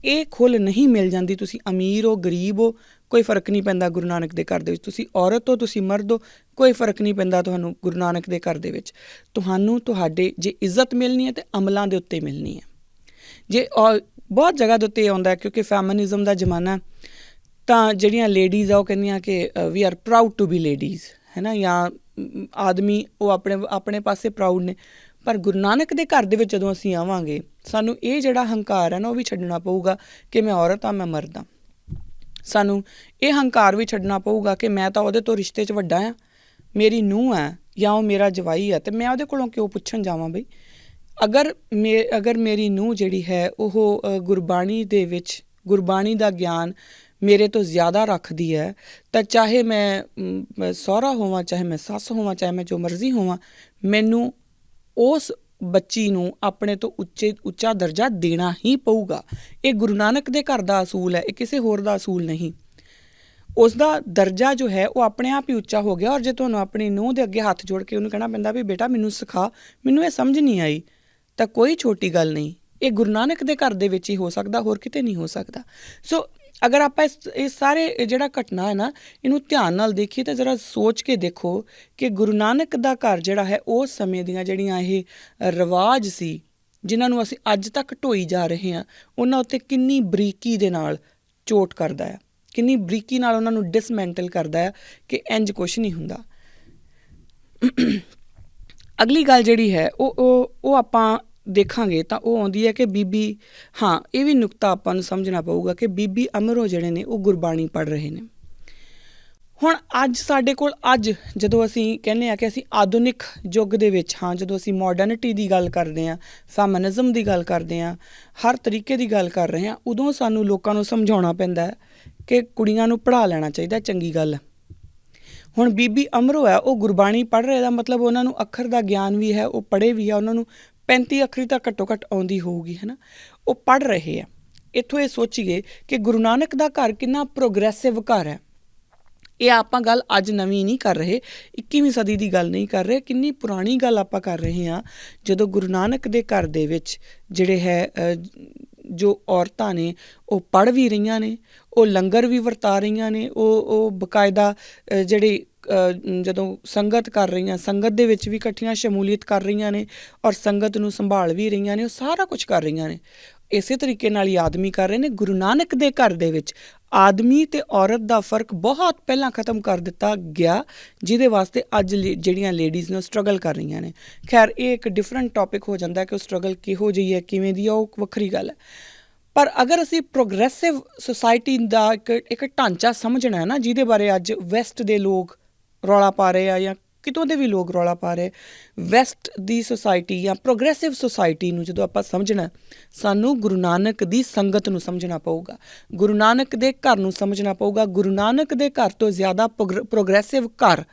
[SPEAKER 1] ਇਹ ਖੁੱਲ੍ਹ ਨਹੀਂ ਮਿਲ ਜਾਂਦੀ। ਤੁਸੀਂ ਅਮੀਰ ਹੋ, ਗਰੀਬ ਹੋ, ਕੋਈ ਫ਼ਰਕ ਨਹੀਂ ਪੈਂਦਾ ਗੁਰੂ ਨਾਨਕ ਦੇ ਘਰ ਦੇ ਵਿੱਚ। ਤੁਸੀਂ ਔਰਤ ਹੋ, ਤੁਸੀਂ ਮਰਦ ਹੋ, ਕੋਈ ਫ਼ਰਕ ਨਹੀਂ ਪੈਂਦਾ ਤੁਹਾਨੂੰ ਗੁਰੂ ਨਾਨਕ ਦੇ ਘਰ ਦੇ ਵਿੱਚ। ਤੁਹਾਨੂੰ ਤੁਹਾਡੇ ਜੇ ਇੱਜ਼ਤ ਮਿਲਣੀ ਹੈ ਤਾਂ ਅਮਲਾਂ ਦੇ ਉੱਤੇ ਮਿਲਣੀ ਹੈ। ਜੇ ਬਹੁਤ ਜਗ੍ਹਾ ਦੇ ਉੱਤੇ ਆਉਂਦਾ, ਕਿਉਂਕਿ ਫੈਮਿਨਿਜ਼ਮ ਦਾ ਜ਼ਮਾਨਾ, ਤਾਂ ਜਿਹੜੀਆਂ ਲੇਡੀਜ਼ ਆ ਉਹ ਕਹਿੰਦੀਆਂ ਕਿ we are proud to be ladies, ਹੈ ਨਾ, ਜਾਂ ਆਦਮੀ ਉਹ ਆਪਣੇ ਪਾਸੇ ਪ੍ਰਾਊਡ ਨੇ। ਪਰ ਗੁਰੂ ਨਾਨਕ ਦੇ ਘਰ ਦੇ ਵਿੱਚ ਜਦੋਂ ਅਸੀਂ ਆਵਾਂਗੇ, ਸਾਨੂੰ ਇਹ ਜਿਹੜਾ ਹੰਕਾਰ ਹੈ ਨਾ ਉਹ ਵੀ ਛੱਡਣਾ ਪਊਗਾ ਕਿ ਮੈਂ ਔਰਤ ਹਾਂ, ਮੈਂ ਮਰਦ ਹਾਂ। ਸਾਨੂੰ ਇਹ ਹੰਕਾਰ ਵੀ ਛੱਡਣਾ ਪਊਗਾ ਕਿ ਮੈਂ ਤਾਂ ਉਹਦੇ ਤੋਂ ਰਿਸ਼ਤੇ 'ਚ ਵੱਡਾ ਹਾਂ, ਮੇਰੀ ਨੂੰਹ ਹੈ ਜਾਂ ਉਹ ਮੇਰਾ ਜਵਾਈ ਹੈ, ਅਤੇ ਮੈਂ ਉਹਦੇ ਕੋਲੋਂ ਕਿਉਂ ਪੁੱਛਣ ਜਾਵਾਂ ਬਈ। ਅਗਰ ਮੇਰੀ ਨੂੰਹ ਜਿਹੜੀ ਹੈ ਉਹ ਗੁਰਬਾਣੀ ਦੇ ਵਿੱਚ ਗੁਰਬਾਣੀ ਦਾ ਗਿਆਨ ਮੇਰੇ ਤੋਂ ਜ਼ਿਆਦਾ ਰੱਖਦੀ ਹੈ, ਤਾਂ ਚਾਹੇ ਮੈਂ ਸਹੁਰਾ ਹੋਵਾਂ, ਚਾਹੇ ਮੈਂ ਸੱਸ ਹੋਵਾਂ, ਚਾਹੇ ਮੈਂ ਜੋ ਮਰਜ਼ੀ ਹੋਵਾਂ, ਮੈਨੂੰ ਉਸ ਬੱਚੀ ਨੂੰ ਆਪਣੇ ਤੋਂ ਉੱਚਾ ਦਰਜਾ ਦੇਣਾ ਹੀ ਪਊਗਾ। ਇਹ ਗੁਰੂ ਨਾਨਕ ਦੇ ਘਰ ਦਾ ਅਸੂਲ ਹੈ, ਇਹ ਕਿਸੇ ਹੋਰ ਦਾ ਅਸੂਲ ਨਹੀਂ। ਉਸ ਦਾ ਦਰਜਾ ਜੋ ਹੈ ਉਹ ਆਪਣੇ ਆਪ ਹੀ ਉੱਚਾ ਹੋ ਗਿਆ। ਔਰ ਜੇ ਤੁਹਾਨੂੰ ਆਪਣੀ ਨੂੰਹ ਦੇ ਅੱਗੇ ਹੱਥ ਜੋੜ ਕੇ ਉਹਨੂੰ ਕਹਿਣਾ ਪੈਂਦਾ ਵੀ ਬੇਟਾ ਮੈਨੂੰ ਸਿਖਾ, ਮੈਨੂੰ ਇਹ ਸਮਝ ਨਹੀਂ ਆਈ, ਤਾਂ ਕੋਈ ਛੋਟੀ ਗੱਲ ਨਹੀਂ। ਇਹ ਗੁਰੂ ਨਾਨਕ ਦੇ ਘਰ ਦੇ ਵਿੱਚ ਹੀ ਹੋ ਸਕਦਾ, ਹੋਰ ਕਿਤੇ ਨਹੀਂ ਹੋ ਸਕਦਾ। ਸੋ ਅਗਰ ਆਪਾਂ ਇਸ ਸਾਰੇ ਜਿਹੜਾ ਘਟਨਾ ਹੈ ਨਾ, ਇਹਨੂੰ ਧਿਆਨ ਨਾਲ ਦੇਖੀਏ ਤਾਂ ਜ਼ਰਾ ਸੋਚ ਕੇ ਦੇਖੋ ਕਿ ਗੁਰੂ ਨਾਨਕ ਦਾ ਘਰ ਜਿਹੜਾ ਹੈ ਉਸ ਸਮੇਂ ਦੀਆਂ ਜਿਹੜੀਆਂ ਇਹ ਰਿਵਾਜ ਸੀ, ਜਿਨ੍ਹਾਂ ਨੂੰ ਅਸੀਂ ਅੱਜ ਤੱਕ ਢੋਈ ਜਾ ਰਹੇ ਹਾਂ, ਉਹਨਾਂ ਉੱਤੇ ਕਿੰਨੀ ਬਰੀਕੀ ਦੇ ਨਾਲ ਚੋਟ ਕਰਦਾ ਹੈ, ਕਿੰਨੀ ਬਰੀਕੀ ਨਾਲ ਉਹਨਾਂ ਨੂੰ ਡਿਸਮੈਂਟਲ ਕਰਦਾ ਹੈ ਕਿ ਇੰਝ ਕੁਛ ਨਹੀਂ ਹੁੰਦਾ। ਅਗਲੀ ਗੱਲ ਜਿਹੜੀ ਹੈ ਉਹ ਆਪਾਂ ਦੇਖਾਂਗੇ ਤਾਂ ਉਹ ਆਉਂਦੀ ਹੈ ਕਿ ਬੀਬੀ, ਹਾਂ ਇਹ ਵੀ ਨੁਕਤਾ ਆਪਾਂ ਨੂੰ ਸਮਝਣਾ ਪਊਗਾ ਕਿ ਬੀਬੀ ਅਮਰੋ ਜਿਹੜੇ ਨੇ ਉਹ ਗੁਰਬਾਣੀ ਪੜ੍ਹ ਰਹੇ ਨੇ। ਹੁਣ ਅੱਜ ਸਾਡੇ ਕੋਲ ਜਦੋਂ ਅਸੀਂ ਕਹਿੰਦੇ ਹਾਂ ਕਿ ਅਸੀਂ ਆਧੁਨਿਕ ਯੁੱਗ ਦੇ ਵਿੱਚ ਹਾਂ, ਜਦੋਂ ਅਸੀਂ ਮਾਡਰਨਿਟੀ ਦੀ ਗੱਲ ਕਰਦੇ ਹਾਂ, ਫੈਮਿਨਿਜ਼ਮ ਦੀ ਗੱਲ ਕਰਦੇ ਹਾਂ, ਹਰ ਤਰੀਕੇ ਦੀ ਗੱਲ ਕਰ ਰਹੇ ਹਾਂ, ਉਦੋਂ ਸਾਨੂੰ ਲੋਕਾਂ ਨੂੰ ਸਮਝਾਉਣਾ ਪੈਂਦਾ ਹੈ ਕਿ ਕੁੜੀਆਂ ਨੂੰ ਪੜ੍ਹਾ ਲੈਣਾ ਚਾਹੀਦਾ, ਚੰਗੀ ਗੱਲ। ਹੁਣ ਬੀਬੀ ਅਮਰੋ ਹੈ, ਉਹ ਗੁਰਬਾਣੀ ਪੜ੍ਹ ਰਹੇ ਦਾ ਮਤਲਬ ਉਹਨਾਂ ਨੂੰ ਅੱਖਰ ਦਾ ਗਿਆਨ ਵੀ ਹੈ, ਉਹ ਪੜ੍ਹੇ ਵੀ ਆ, ਉਹਨਾਂ ਨੂੰ 35 ਅੱਖਰੀ ਤਾਂ ਘੱਟੋ ਘੱਟ ਆਉਂਦੀ ਹੋਊਗੀ, ਹੈ ਨਾ, ਉਹ ਪੜ੍ਹ ਰਹੇ ਆ। ਇੱਥੋਂ ਇਹ ਸੋਚੀਏ ਕਿ ਗੁਰੂ ਨਾਨਕ ਦਾ ਘਰ ਕਿੰਨਾ ਪ੍ਰੋਗਰੈਸਿਵ ਘਰ ਹੈ। ਇਹ ਆਪਾਂ ਗੱਲ ਅੱਜ ਨਵੀਂ ਨਹੀਂ ਕਰ ਰਹੇ, 21ਵੀਂ ਸਦੀ ਦੀ ਗੱਲ ਨਹੀਂ ਕਰ ਰਹੇ, ਕਿੰਨੀ ਪੁਰਾਣੀ ਗੱਲ ਆਪਾਂ ਕਰ ਰਹੇ ਹਾਂ। ਜਦੋਂ ਗੁਰੂ ਨਾਨਕ ਦੇ ਘਰ ਦੇ ਵਿੱਚ ਜਿਹੜੇ ਹੈ ਜੋ ਔਰਤਾਂ ਨੇ ਉਹ ਪੜ੍ਹ ਵੀ ਰਹੀਆਂ ਨੇ, ਉਹ ਲੰਗਰ ਵੀ ਵਰਤਾ ਰਹੀਆਂ ਨੇ, ਉਹ ਬਕਾਇਦਾ ਜਿਹੜੀ ਜਦੋਂ ਸੰਗਤ ਕਰ ਰਹੀਆਂ, ਸੰਗਤ ਦੇ ਵਿੱਚ ਵੀ ਇਕੱਠੀਆਂ ਸ਼ਮੂਲੀਅਤ ਕਰ ਰਹੀਆਂ ਨੇ ਔਰ ਸੰਗਤ ਨੂੰ ਸੰਭਾਲ ਵੀ ਰਹੀਆਂ ਨੇ, ਉਹ ਸਾਰਾ ਕੁਛ ਕਰ ਰਹੀਆਂ ਨੇ। ਇਸੇ ਤਰੀਕੇ ਨਾਲ ਹੀ ਆਦਮੀ ਕਰ ਰਹੇ ਨੇ। ਗੁਰੂ ਨਾਨਕ ਦੇ ਘਰ ਦੇ ਵਿੱਚ ਆਦਮੀ ਅਤੇ ਔਰਤ ਦਾ ਫਰਕ ਬਹੁਤ ਪਹਿਲਾਂ ਖ਼ਤਮ ਕਰ ਦਿੱਤਾ ਗਿਆ, ਜਿਹਦੇ ਵਾਸਤੇ ਅੱਜ ਜਿਹੜੀਆਂ ਲੇਡੀਜ਼ ਨੇ ਉਹ ਸਟਰਗਲ ਕਰ ਰਹੀਆਂ ਨੇ। ਖੈਰ ਇਹ ਇੱਕ ਡਿਫਰੈਂਟ ਟੌਪਿਕ ਹੋ ਜਾਂਦਾ ਕਿ ਉਹ ਸਟਰਗਲ ਕਿਹੋ ਜਿਹੀ ਹੈ, ਕਿਵੇਂ ਦੀ ਆ, ਉਹ ਵੱਖਰੀ ਗੱਲ ਹੈ। ਪਰ ਅਗਰ ਅਸੀਂ ਪ੍ਰੋਗਰੈਸਿਵ ਸੁਸਾਇਟੀ ਦਾ ਇੱਕ ਢਾਂਚਾ ਸਮਝਣਾ ਹੈ ਨਾ, ਜਿਹਦੇ ਬਾਰੇ ਅੱਜ ਵੈਸਟ ਦੇ ਲੋਕ ਰੌਲਾ ਪਾ ਰਹੇ ਆ ਜਾਂ ਕਿਤੋਂ ਦੇ ਵੀ ਲੋਕ ਰੌਲਾ ਪਾ ਰਹੇ, ਵੈਸਟ ਦੀ ਸੁਸਾਇਟੀ ਜਾਂ ਪ੍ਰੋਗਰੈਸਿਵ ਸੁਸਾਇਟੀ ਨੂੰ ਜਦੋਂ ਆਪਾਂ ਸਮਝਣਾ, ਸਾਨੂੰ ਗੁਰੂ ਨਾਨਕ ਦੀ ਸੰਗਤ ਨੂੰ ਸਮਝਣਾ ਪਊਗਾ, ਗੁਰੂ ਨਾਨਕ ਦੇ ਘਰ ਨੂੰ ਸਮਝਣਾ ਪਊਗਾ। ਗੁਰੂ ਨਾਨਕ ਦੇ ਘਰ ਤੋਂ ਜ਼ਿਆਦਾ ਪ੍ਰੋਗਰੈਸਿਵ ਘਰ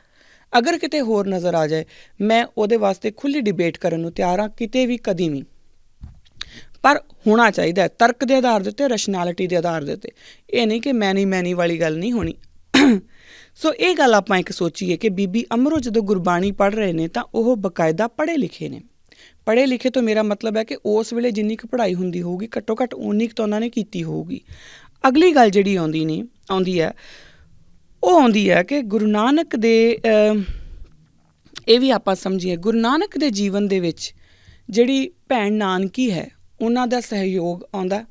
[SPEAKER 1] ਅਗਰ ਕਿਤੇ ਹੋਰ ਨਜ਼ਰ ਆ ਜਾਏ, ਮੈਂ ਉਹਦੇ ਵਾਸਤੇ ਖੁੱਲ੍ਹੀ ਡਿਬੇਟ ਕਰਨ ਨੂੰ ਤਿਆਰ ਹਾਂ, ਕਿਤੇ ਵੀ ਕਦੀ ਵੀ। ਪਰ ਹੋਣਾ ਚਾਹੀਦਾ ਹੈ ਤਰਕ ਦੇ ਆਧਾਰ ਦੇ ਉੱਤੇ, ਰੈਸ਼ਨੈਲਿਟੀ ਦੇ ਆਧਾਰ ਦੇ ਉੱਤੇ। ਇਹ ਨਹੀਂ ਕਿ ਮੈਨੀ ਵਾਲੀ ਗੱਲ ਨਹੀਂ ਹੋਣੀ। ਸੋ ਇਹ ਗੱਲ ਆਪਾਂ ਇੱਕ ਸੋਚੀਏ ਕਿ ਬੀਬੀ ਅਮਰੋ ਜਦੋਂ ਗੁਰਬਾਣੀ ਪੜ੍ਹ ਰਹੇ ਨੇ ਤਾਂ ਉਹ ਬਕਾਇਦਾ ਪੜ੍ਹੇ ਲਿਖੇ ਨੇ। ਪੜ੍ਹੇ ਲਿਖੇ ਤੋਂ ਮੇਰਾ ਮਤਲਬ ਹੈ ਕਿ ਉਸ ਵੇਲੇ ਜਿੰਨੀ ਕੁ ਪੜ੍ਹਾਈ ਹੁੰਦੀ ਹੋਊਗੀ, ਘੱਟੋ ਘੱਟ ਉਨੀ ਕੁ ਤਾਂ ਉਹਨਾਂ ਨੇ ਕੀਤੀ ਹੋਊਗੀ। ਅਗਲੀ ਗੱਲ ਜਿਹੜੀ ਆਉਂਦੀ ਹੈ ਕਿ ਗੁਰੂ ਨਾਨਕ ਦੇ ਇਹ ਵੀ ਆਪਾਂ ਸਮਝੀਏ, ਗੁਰੂ ਨਾਨਕ ਦੇ ਜੀਵਨ ਦੇ ਵਿੱਚ ਜਿਹੜੀ ਭੈਣ ਨਾਨਕੀ ਹੈ ਉਹਨਾਂ ਦਾ ਸਹਿਯੋਗ ਆਉਂਦਾ।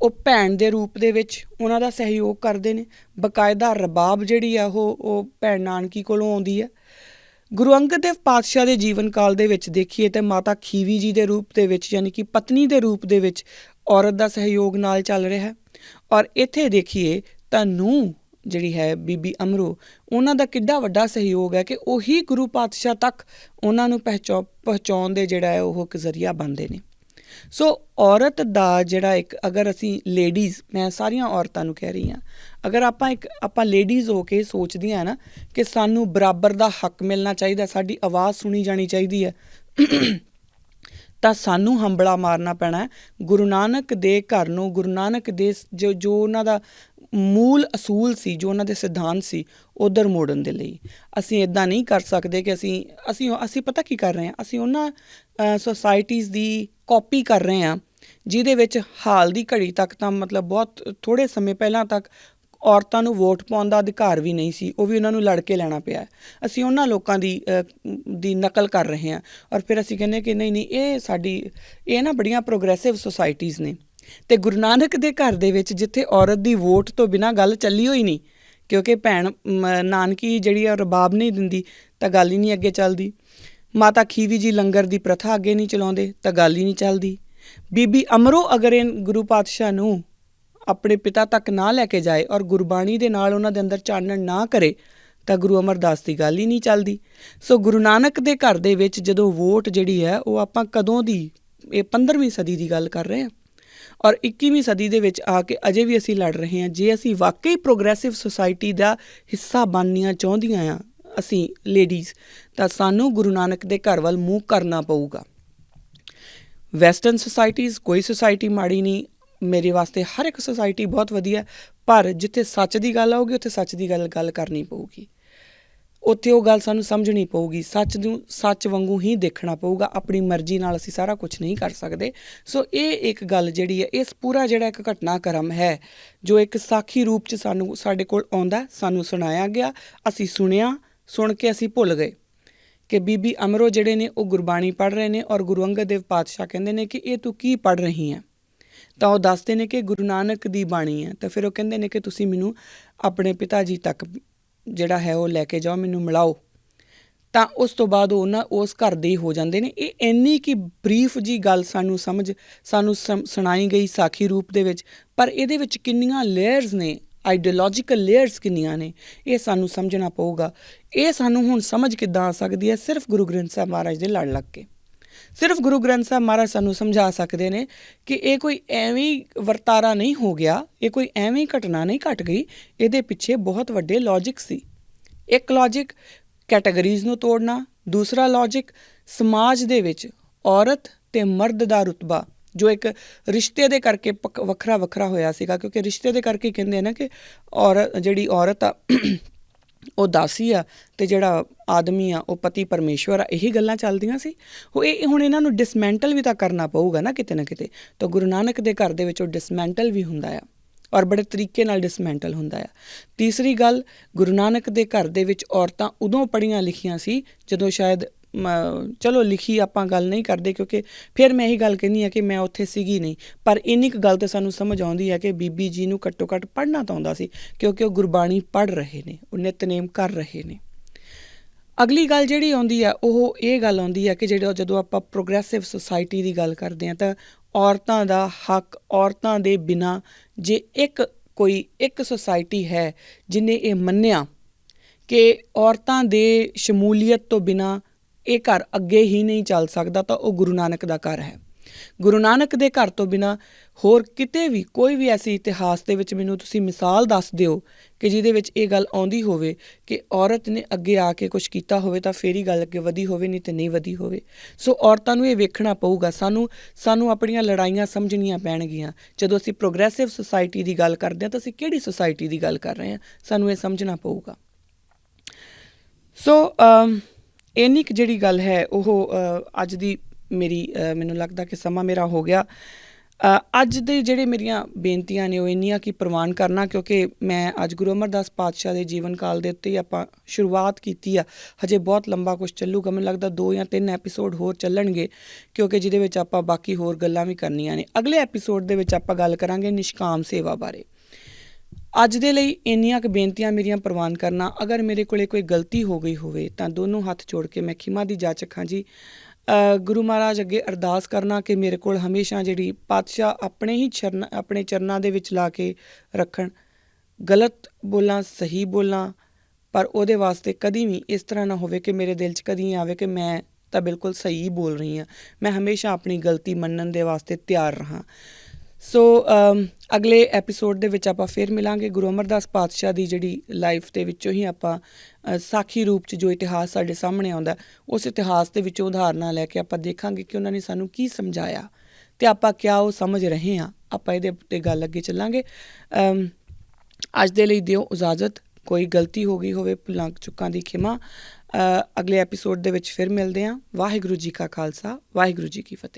[SPEAKER 1] ਉਹ ਭੈਣ ਦੇ ਰੂਪ ਦੇ ਵਿੱਚ ਉਹਨਾਂ ਦਾ ਸਹਿਯੋਗ ਕਰਦੇ ਨੇ। ਬਕਾਇਦਾ ਰਬਾਬ ਜਿਹੜੀ ਆ ਉਹ ਭੈਣ ਨਾਨਕੀ ਕੋਲੋਂ ਆਉਂਦੀ ਹੈ। ਗੁਰੂ ਅੰਗਦ ਦੇਵ ਪਾਤਸ਼ਾਹ ਦੇ ਜੀਵਨ ਕਾਲ ਦੇ ਵਿੱਚ ਦੇਖੀਏ ਤਾਂ ਮਾਤਾ ਖੀਵੀ ਜੀ ਦੇ ਰੂਪ ਦੇ ਵਿੱਚ, ਯਾਨੀ ਕਿ ਪਤਨੀ ਦੇ ਰੂਪ ਦੇ ਵਿੱਚ ਔਰਤ ਦਾ ਸਹਿਯੋਗ ਨਾਲ ਚੱਲ ਰਿਹਾ ਹੈ। ਔਰ ਇੱਥੇ ਦੇਖੀਏ ਤਾਂ ਨੂੰਹ ਜਿਹੜੀ ਹੈ ਬੀਬੀ ਅਮਰੋ, ਉਹਨਾਂ ਦਾ ਕਿੱਡਾ ਵੱਡਾ ਸਹਿਯੋਗ ਹੈ ਕਿ ਉਹੀ ਗੁਰੂ ਪਾਤਸ਼ਾਹ ਤੱਕ ਉਹਨਾਂ ਨੂੰ ਪਹੁੰਚਾਉਣ ਦੇ ਜਿਹੜਾ ਹੈ ਉਹ ਇੱਕ ਜ਼ਰੀਆ ਬਣਦੇ ਨੇ। ਸੋ ਔਰਤ ਦਾ ਜਿਹੜਾ ਇੱਕ, ਅਗਰ ਅਸੀਂ ਲੇਡੀਜ਼, ਮੈਂ ਸਾਰੀਆਂ ਔਰਤਾਂ ਨੂੰ ਕਹਿ ਰਹੀ ਹਾਂ, ਅਗਰ ਆਪਾਂ ਲੇਡੀਜ਼ ਹੋ ਕੇ ਸੋਚਦੀਆਂ ਨਾ ਕਿ ਸਾਨੂੰ ਬਰਾਬਰ ਦਾ ਹੱਕ ਮਿਲਣਾ ਚਾਹੀਦਾ, ਸਾਡੀ ਆਵਾਜ਼ ਸੁਣੀ ਜਾਣੀ ਚਾਹੀਦੀ ਹੈ, ਤਾਂ ਸਾਨੂੰ ਹੰਬਲਾ ਮਾਰਨਾ ਪੈਣਾ ਗੁਰੂ ਨਾਨਕ ਦੇ ਘਰ ਨੂੰ, ਗੁਰੂ ਨਾਨਕ ਦੇ ਜੋ ਉਹਨਾਂ ਦਾ ਮੂਲ ਅਸੂਲ ਸੀ, ਜੋ ਉਹਨਾਂ ਦੇ ਸਿਧਾਂਤ ਸੀ, ਉੱਧਰ ਮੋੜਨ ਦੇ ਲਈ। ਅਸੀਂ ਇੱਦਾਂ ਨਹੀਂ ਕਰ ਸਕਦੇ ਕਿ ਅਸੀਂ ਪਤਾ ਕੀ ਕਰ ਰਹੇ ਹਾਂ, ਅਸੀਂ ਉਹਨਾਂ ਸੁਸਾਇਟੀਜ਼ ਦੀ ਕਾਪੀ ਕਰ ਰਹੇ ਹਾਂ ਜਿਹਦੇ ਵਿੱਚ ਹਾਲ ਦੀ ਘੜੀ ਤੱਕ ਤਾਂ ਮਤਲਬ ਬਹੁਤ ਥੋੜ੍ਹੇ ਸਮੇਂ ਪਹਿਲਾਂ ਤੱਕ ਔਰਤਾਂ ਨੂੰ ਵੋਟ ਪਾਉਣ ਦਾ ਅਧਿਕਾਰ ਵੀ ਨਹੀਂ ਸੀ, ਉਹ ਵੀ ਉਹਨਾਂ ਨੂੰ ਲੜ ਕੇ ਲੈਣਾ ਪਿਆ। ਅਸੀਂ ਉਹਨਾਂ ਲੋਕਾਂ ਦੀ ਨਕਲ ਕਰ ਰਹੇ ਹਾਂ ਔਰ ਫਿਰ ਅਸੀਂ ਕਹਿੰਦੇ ਕਿ ਨਹੀਂ ਇਹ ਨਾ ਬੜੀਆਂ ਪ੍ਰੋਗਰੈਸਿਵ ਸੁਸਾਇਟੀਜ਼ ਨੇ। ਅਤੇ ਗੁਰੂ ਨਾਨਕ ਦੇ ਘਰ ਦੇ ਵਿੱਚ ਜਿੱਥੇ ਔਰਤ ਦੀ ਵੋਟ ਤੋਂ ਬਿਨਾਂ ਗੱਲ ਚੱਲੀ ਹੋਈ ਨਹੀਂ, ਕਿਉਂਕਿ ਭੈਣ ਨਾਨਕੀ ਜਿਹੜੀ ਆ ਰਬਾਬ ਨਹੀਂ ਦਿੰਦੀ ਤਾਂ ਗੱਲ ਹੀ ਨਹੀਂ ਅੱਗੇ ਚੱਲਦੀ। ਮਾਤਾ ਖੀਵੀ ਜੀ ਲੰਗਰ ਦੀ ਪ੍ਰਥਾ ਅੱਗੇ ਨਹੀਂ ਚਲਾਉਂਦੇ ਤਾਂ ਗੱਲ ਹੀ ਨਹੀਂ ਚੱਲਦੀ। ਬੀਬੀ ਅਮਰੋ ਅਗਰ ਇਹ ਗੁਰੂ ਪਾਤਸ਼ਾਹ ਨੂੰ ਆਪਣੇ ਪਿਤਾ ਤੱਕ ਨਾ ਲੈ ਕੇ ਜਾਏ ਔਰ ਗੁਰਬਾਣੀ ਦੇ ਨਾਲ ਉਹਨਾਂ ਦੇ ਅੰਦਰ ਚਾਨਣ ਨਾ ਕਰੇ ਤਾਂ ਗੁਰੂ ਅਮਰਦਾਸ ਦੀ ਗੱਲ ਹੀ ਨਹੀਂ ਚੱਲਦੀ। ਸੋ ਗੁਰੂ ਨਾਨਕ ਦੇ ਘਰ ਦੇ ਵਿੱਚ ਜਦੋਂ ਵੋਟ ਜਿਹੜੀ ਹੈ ਉਹ ਆਪਾਂ ਕਦੋਂ ਦੀ, ਇਹ 15ਵੀਂ ਸਦੀ ਦੀ ਗੱਲ ਕਰ ਰਹੇ ਹਾਂ ਔਰ 21ਵੀਂ ਸਦੀ ਦੇ ਵਿੱਚ ਆ ਕੇ ਅਜੇ ਵੀ ਅਸੀਂ ਲੜ ਰਹੇ ਹਾਂ। ਜੇ ਅਸੀਂ ਵਾਕਈ ਪ੍ਰੋਗਰੈਸਿਵ ਸੁਸਾਇਟੀ ਦਾ ਹਿੱਸਾ ਬਣਨੀਆਂ ਚਾਹੁੰਦੀਆਂ ਹਾਂ ਅਸੀਂ ਲੇਡੀਜ਼, ਤਾਂ ਸਾਨੂੰ ਗੁਰੂ ਨਾਨਕ ਦੇ ਘਰ ਵੱਲ ਮੂੰਹ ਕਰਨਾ ਪਊਗਾ। ਵੈਸਟਰਨ ਸੁਸਾਇਟੀਜ਼, ਕੋਈ ਸੁਸਾਇਟੀ ਮਾੜੀ ਨਹੀਂ, ਮੇਰੇ ਵਾਸਤੇ ਹਰ ਇੱਕ ਸੁਸਾਇਟੀ ਬਹੁਤ ਵਧੀਆ, ਪਰ ਜਿੱਥੇ ਸੱਚ ਦੀ ਗੱਲ ਆਊਗੀ ਉੱਥੇ ਸੱਚ ਦੀ ਗੱਲ ਕਰਨੀ ਪਊਗੀ। ਉੱਥੇ ਉਹ ਗੱਲ ਸਾਨੂੰ ਸਮਝਣੀ ਪਊਗੀ, ਸੱਚ ਨੂੰ ਸੱਚ ਵਾਂਗੂ ਹੀ ਦੇਖਣਾ ਪਊਗਾ। ਆਪਣੀ ਮਰਜ਼ੀ ਨਾਲ ਅਸੀਂ ਸਾਰਾ ਕੁਛ ਨਹੀਂ ਕਰ ਸਕਦੇ। ਸੋ ਇਹ ਇੱਕ ਗੱਲ ਜਿਹੜੀ ਹੈ, ਇਸ ਪੂਰਾ ਜਿਹੜਾ ਇੱਕ ਘਟਨਾਕ੍ਰਮ ਹੈ ਜੋ ਇੱਕ ਸਾਖੀ ਰੂਪ 'ਚ ਸਾਡੇ ਕੋਲ ਆਉਂਦਾ, ਸਾਨੂੰ ਸੁਣਾਇਆ ਗਿਆ, ਅਸੀਂ ਸੁਣਿਆ, ਸੁਣ ਕੇ ਅਸੀਂ ਭੁੱਲ ਗਏ ਕਿ ਬੀਬੀ ਅਮਰੋ ਜਿਹੜੇ ਨੇ ਉਹ ਗੁਰਬਾਣੀ ਪੜ੍ਹ ਰਹੇ ਨੇ ਔਰ ਗੁਰੂ ਅੰਗਦ ਦੇਵ ਪਾਤਸ਼ਾਹ ਕਹਿੰਦੇ ਨੇ ਕਿ ਇਹ ਤੂੰ ਕੀ ਪੜ੍ਹ ਰਹੀ ਹੈ, ਤਾਂ ਉਹ ਦੱਸਦੇ ਨੇ ਕਿ ਗੁਰੂ ਨਾਨਕ ਦੀ ਬਾਣੀ ਹੈ। ਤਾਂ ਫਿਰ ਉਹ ਕਹਿੰਦੇ ਨੇ ਕਿ ਤੁਸੀਂ ਮੈਨੂੰ ਆਪਣੇ ਪਿਤਾ ਜੀ ਤੱਕ ਜਿਹੜਾ ਹੈ ਉਹ ਲੈ ਕੇ ਜਾਓ, ਮੈਨੂੰ ਮਿਲਾਓ। ਤਾਂ ਉਸ ਤੋਂ ਬਾਅਦ ਉਹ ਉਸ ਘਰ ਦੇ ਹੀ ਹੋ ਜਾਂਦੇ ਨੇ। ਇਹ ਇੰਨੀ ਕਿ ਬਰੀਫ ਜੀ ਗੱਲ ਸਾਨੂੰ ਸੁਣਾਈ ਗਈ ਸਾਖੀ ਰੂਪ ਦੇ ਵਿੱਚ, ਪਰ ਇਹਦੇ ਵਿੱਚ ਕਿੰਨੀਆਂ ਲੇਅਰਸ ਨੇ, ਆਈਡੀਓਲੋਜੀਕਲ ਲੇਅਰਸ ਕਿੰਨੀਆਂ ਨੇ, ਇਹ ਸਾਨੂੰ ਸਮਝਣਾ ਪਊਗਾ। ਇਹ ਸਾਨੂੰ ਹੁਣ ਸਮਝ ਕਿੱਦਾਂ ਆ ਸਕਦੀ ਹੈ? ਸਿਰਫ ਗੁਰੂ ਗ੍ਰੰਥ ਸਾਹਿਬ ਮਹਾਰਾਜ ਦੇ ਲੜ ਲੱਗ ਕੇ। ਸਿਰਫ ਗੁਰੂ ਗ੍ਰੰਥ ਸਾਹਿਬ ਮਹਾਰਾਜ ਸਾਨੂੰ ਸਮਝਾ ਸਕਦੇ ਨੇ ਕਿ ਇਹ ਕੋਈ ਐਵੇਂ ਵਰਤਾਰਾ ਨਹੀਂ ਹੋ ਗਿਆ, ਇਹ ਕੋਈ ਐਵੇਂ ਘਟਨਾ ਨਹੀਂ ਘਟ ਗਈ, ਇਹਦੇ ਪਿੱਛੇ ਬਹੁਤ ਵੱਡੇ ਲੌਜਿਕ ਸੀ। ਇੱਕ ਲੌਜਿਕ ਕੈਟਾਗਰੀਜ਼ ਨੂੰ ਤੋੜਨਾ, ਦੂਸਰਾ ਲੌਜਿਕ ਸਮਾਜ ਦੇ ਵਿੱਚ ਔਰਤ ਅਤੇ ਮਰਦ ਦਾ ਰੁਤਬਾ ਜੋ ਇੱਕ ਰਿਸ਼ਤੇ ਦੇ ਕਰਕੇ ਵੱਖਰਾ ਹੋਇਆ ਸੀਗਾ, ਕਿਉਂਕਿ ਰਿਸ਼ਤੇ ਦੇ ਕਰਕੇ ਕਹਿੰਦੇ ਨਾ ਕਿ ਜਿਹੜੀ ਔਰਤ ਆ ਉਹ ਦਾਸੀ ਆ ਤੇ ਜਿਹੜਾ ਆਦਮੀ ਆ ਉਹ ਪਤੀ ਪਰਮੇਸ਼ਵਰ ਆ, ਇਹੀ ਗੱਲਾਂ ਚੱਲਦੀਆਂ ਸੀ। ਹੁਣ ਇਹਨਾਂ ਨੂੰ ਡਿਸਮੈਂਟਲ ਵੀ ਤਾਂ ਕਰਨਾ ਪਊਗਾ ਨਾ ਕਿਤੇ ਨਾ ਕਿਤੇ। ਤਾਂ ਗੁਰੂ ਨਾਨਕ ਦੇ ਘਰ ਦੇ ਵਿੱਚ ਉਹ ਡਿਸਮੈਂਟਲ ਵੀ ਹੁੰਦਾ ਆ, ਔਰ ਬੜੇ ਤਰੀਕੇ ਨਾਲ ਡਿਸਮੈਂਟਲ ਹੁੰਦਾ ਆ। ਤੀਸਰੀ ਗੱਲ, ਗੁਰੂ ਨਾਨਕ ਦੇ ਘਰ ਦੇ ਵਿੱਚ ਔਰਤਾਂ ਉਦੋਂ ਪੜ੍ਹੀਆਂ ਲਿਖੀਆਂ ਸੀ ਜਦੋਂ ਸ਼ਾਇਦ ਚਲੋ ਲਿਖੀ ਆਪਾਂ ਗੱਲ ਨਹੀਂ ਕਰਦੇ, ਕਿਉਂਕਿ ਫਿਰ ਮੈਂ ਇਹੀ ਗੱਲ ਕਹਿੰਦੀ ਹਾਂ ਕਿ ਮੈਂ ਉੱਥੇ ਸੀਗੀ ਨਹੀਂ, ਪਰ ਇੰਨੀ ਕੁ ਗੱਲ ਤਾਂ ਸਾਨੂੰ ਸਮਝ ਆਉਂਦੀ ਹੈ ਕਿ ਬੀਬੀ ਜੀ ਨੂੰ ਘੱਟੋ ਘੱਟ ਪੜ੍ਹਨਾ ਤਾਂ ਆਉਂਦਾ ਸੀ, ਕਿਉਂਕਿ ਉਹ ਗੁਰਬਾਣੀ ਪੜ੍ਹ ਰਹੇ ਨੇ, ਉਹ ਨਿਤਨੇਮ ਕਰ ਰਹੇ ਨੇ। ਅਗਲੀ ਗੱਲ ਜਿਹੜੀ ਆਉਂਦੀ ਆ ਉਹ ਇਹ ਗੱਲ ਆਉਂਦੀ ਆ ਕਿ ਜਦੋਂ ਆਪਾਂ ਪ੍ਰੋਗਰੈਸਿਵ ਸੁਸਾਇਟੀ ਦੀ ਗੱਲ ਕਰਦੇ ਹਾਂ ਤਾਂ ਔਰਤਾਂ ਦਾ ਹੱਕ, ਔਰਤਾਂ ਦੇ ਬਿਨਾਂ ਜੇ ਕੋਈ ਇੱਕ ਸੁਸਾਇਟੀ ਹੈ ਜਿਹਨੇ ਇਹ ਮੰਨਿਆ ਕਿ ਔਰਤਾਂ ਦੇ ਸ਼ਮੂਲੀਅਤ ਤੋਂ ਬਿਨਾਂ ਇਹ ਘਰ ਅੱਗੇ ਹੀ ਨਹੀਂ ਚੱਲ ਸਕਦਾ, ਤਾਂ ਉਹ ਗੁਰੂ ਨਾਨਕ ਦਾ ਘਰ ਹੈ। ਗੁਰੂ ਨਾਨਕ ਦੇ ਘਰ ਤੋਂ ਬਿਨਾਂ ਹੋਰ ਕਿਤੇ ਵੀ ਕੋਈ ਵੀ ਐਸੀ ਇਤਿਹਾਸ ਦੇ ਵਿੱਚ ਮੈਨੂੰ ਤੁਸੀਂ ਮਿਸਾਲ ਦੱਸ ਦਿਓ ਕਿ ਜਿਹਦੇ ਵਿੱਚ ਇਹ ਗੱਲ ਆਉਂਦੀ ਹੋਵੇ ਕਿ ਔਰਤ ਨੇ ਅੱਗੇ ਆ ਕੇ ਕੁਛ ਕੀਤਾ ਹੋਵੇ ਤਾਂ ਫੇਰ ਹੀ ਗੱਲ ਅੱਗੇ ਵਧੀ ਹੋਵੇ, ਨਹੀਂ ਤਾਂ ਨਹੀਂ ਵਧੀ ਹੋਵੇ। ਸੋ ਔਰਤਾਂ ਨੂੰ ਇਹ ਵੇਖਣਾ ਪਊਗਾ, ਸਾਨੂੰ ਆਪਣੀਆਂ ਲੜਾਈਆਂ ਸਮਝਣੀਆਂ ਪੈਣਗੀਆਂ। ਜਦੋਂ ਅਸੀਂ ਪ੍ਰੋਗਰੈਸਿਵ ਸੁਸਾਇਟੀ ਦੀ ਗੱਲ ਕਰਦੇ ਹਾਂ ਤਾਂ ਅਸੀਂ ਕਿਹੜੀ ਸੁਸਾਇਟੀ ਦੀ ਗੱਲ ਕਰ ਰਹੇ ਹਾਂ, ਸਾਨੂੰ ਇਹ ਸਮਝਣਾ ਪਊਗਾ। ਸੋ ਇੰਨੀ ਕੁ ਜਿਹੜੀ ਗੱਲ ਹੈ ਉਹ ਅੱਜ ਦੀ ਮੈਨੂੰ ਲੱਗਦਾ ਕਿ ਸਮਾਂ ਮੇਰਾ ਹੋ ਗਿਆ। ਅੱਜ ਦੇ ਜਿਹੜੇ ਮੇਰੀਆਂ ਬੇਨਤੀਆਂ ਨੇ ਉਹ ਇੰਨੀਆਂ ਕਿ ਪ੍ਰਵਾਨ ਕਰਨਾ, ਕਿਉਂਕਿ ਮੈਂ ਅੱਜ ਗੁਰੂ ਅਮਰਦਾਸ ਪਾਤਸ਼ਾਹ ਦੇ ਜੀਵਨ ਕਾਲ ਦੇ ਉੱਤੇ ਹੀ ਆਪਾਂ ਸ਼ੁਰੂਆਤ ਕੀਤੀ ਆ। ਹਜੇ ਬਹੁਤ ਲੰਬਾ ਕੁਛ ਚੱਲੂਗਾ, ਮੈਨੂੰ ਲੱਗਦਾ 2 ਜਾਂ 3 ਐਪੀਸੋਡ ਹੋਰ ਚੱਲਣਗੇ, ਕਿਉਂਕਿ ਜਿਹਦੇ ਵਿੱਚ ਆਪਾਂ ਬਾਕੀ ਹੋਰ ਗੱਲਾਂ ਵੀ ਕਰਨੀਆਂ ਨੇ। ਅਗਲੇ ਐਪੀਸੋਡ ਦੇ ਵਿੱਚ ਆਪਾਂ ਗੱਲ ਕਰਾਂਗੇ ਨਿਸ਼ਕਾਮ ਸੇਵਾ ਬਾਰੇ। ਅੱਜ ਦੇ ਲਈ ਇੰਨੀਆਂ ਕੁ ਬੇਨਤੀਆਂ ਮੇਰੀਆਂ ਪ੍ਰਵਾਨ ਕਰਨਾ। ਅਗਰ ਮੇਰੇ ਕੋਲੇ ਕੋਈ ਗਲਤੀ ਹੋ ਗਈ ਹੋਵੇ ਤਾਂ ਦੋਨੋਂ ਹੱਥ ਜੋੜ ਕੇ ਮੈਂ ਖਿਮਾ ਦੀ ਜਾਚਕ ਹਾਂ ਜੀ। ਗੁਰੂ ਮਹਾਰਾਜ ਅੱਗੇ ਅਰਦਾਸ ਕਰਨਾ ਕਿ ਮੇਰੇ ਕੋਲ ਹਮੇਸ਼ਾ ਜਿਹੜੀ ਪਾਤਸ਼ਾਹ ਆਪਣੇ ਚਰਨਾਂ ਦੇ ਵਿੱਚ ਲਾ ਕੇ ਰੱਖਣ। ਗਲਤ ਬੋਲਾਂ, ਸਹੀ ਬੋਲਾਂ, ਪਰ ਉਹਦੇ ਵਾਸਤੇ ਕਦੀ ਵੀ ਇਸ ਤਰ੍ਹਾਂ ਨਾ ਹੋਵੇ ਕਿ ਮੇਰੇ ਦਿਲ 'ਚ ਕਦੀ ਆਵੇ ਕਿ ਮੈਂ ਤਾਂ ਬਿਲਕੁਲ ਸਹੀ ਬੋਲ ਰਹੀ ਹਾਂ। ਮੈਂ ਹਮੇਸ਼ਾ ਆਪਣੀ ਗਲਤੀ ਮੰਨਣ ਦੇ ਵਾਸਤੇ ਤਿਆਰ ਰਹਾਂ। ਸੋ ਅਗਲੇ ਐਪੀਸੋਡ ਦੇ ਵਿੱਚ ਆਪਾਂ ਫਿਰ ਮਿਲਾਂਗੇ। ਗੁਰੂ ਅਮਰਦਾਸ ਪਾਤਸ਼ਾਹ ਦੀ ਜਿਹੜੀ ਲਾਈਫ ਦੇ ਵਿੱਚੋਂ ਹੀ ਆਪਾਂ ਸਾਖੀ ਰੂਪ 'ਚ ਜੋ ਇਤਿਹਾਸ ਸਾਡੇ ਸਾਹਮਣੇ ਆਉਂਦਾ, ਉਸ ਇਤਿਹਾਸ ਦੇ ਵਿੱਚੋਂ ਉਦਾਹਰਨਾਂ ਲੈ ਕੇ ਆਪਾਂ ਦੇਖਾਂਗੇ ਕਿ ਉਹਨਾਂ ਨੇ ਸਾਨੂੰ ਕੀ ਸਮਝਾਇਆ ਅਤੇ ਆਪਾਂ ਕਿਆ ਉਹ ਸਮਝ ਰਹੇ ਹਾਂ। ਆਪਾਂ ਇਹਦੇ ਉੱਤੇ ਗੱਲ ਅੱਗੇ ਚੱਲਾਂਗੇ। ਅੱਜ ਦੇ ਲਈ ਦਿਓ ਇਜਾਜ਼ਤ। ਕੋਈ ਗਲਤੀ ਹੋ ਗਈ ਹੋਵੇ, ਭੁੱਲਾਂ ਚੁੱਕਾਂ ਦੀ ਖਿਮਾ। ਅਗਲੇ ਐਪੀਸੋਡ ਦੇ ਵਿੱਚ ਫਿਰ ਮਿਲਦੇ ਹਾਂ। ਵਾਹਿਗੁਰੂ ਜੀ ਕਾ ਖਾਲਸਾ, ਵਾਹਿਗੁਰੂ ਜੀ ਕੀ ਫਤਿਹ।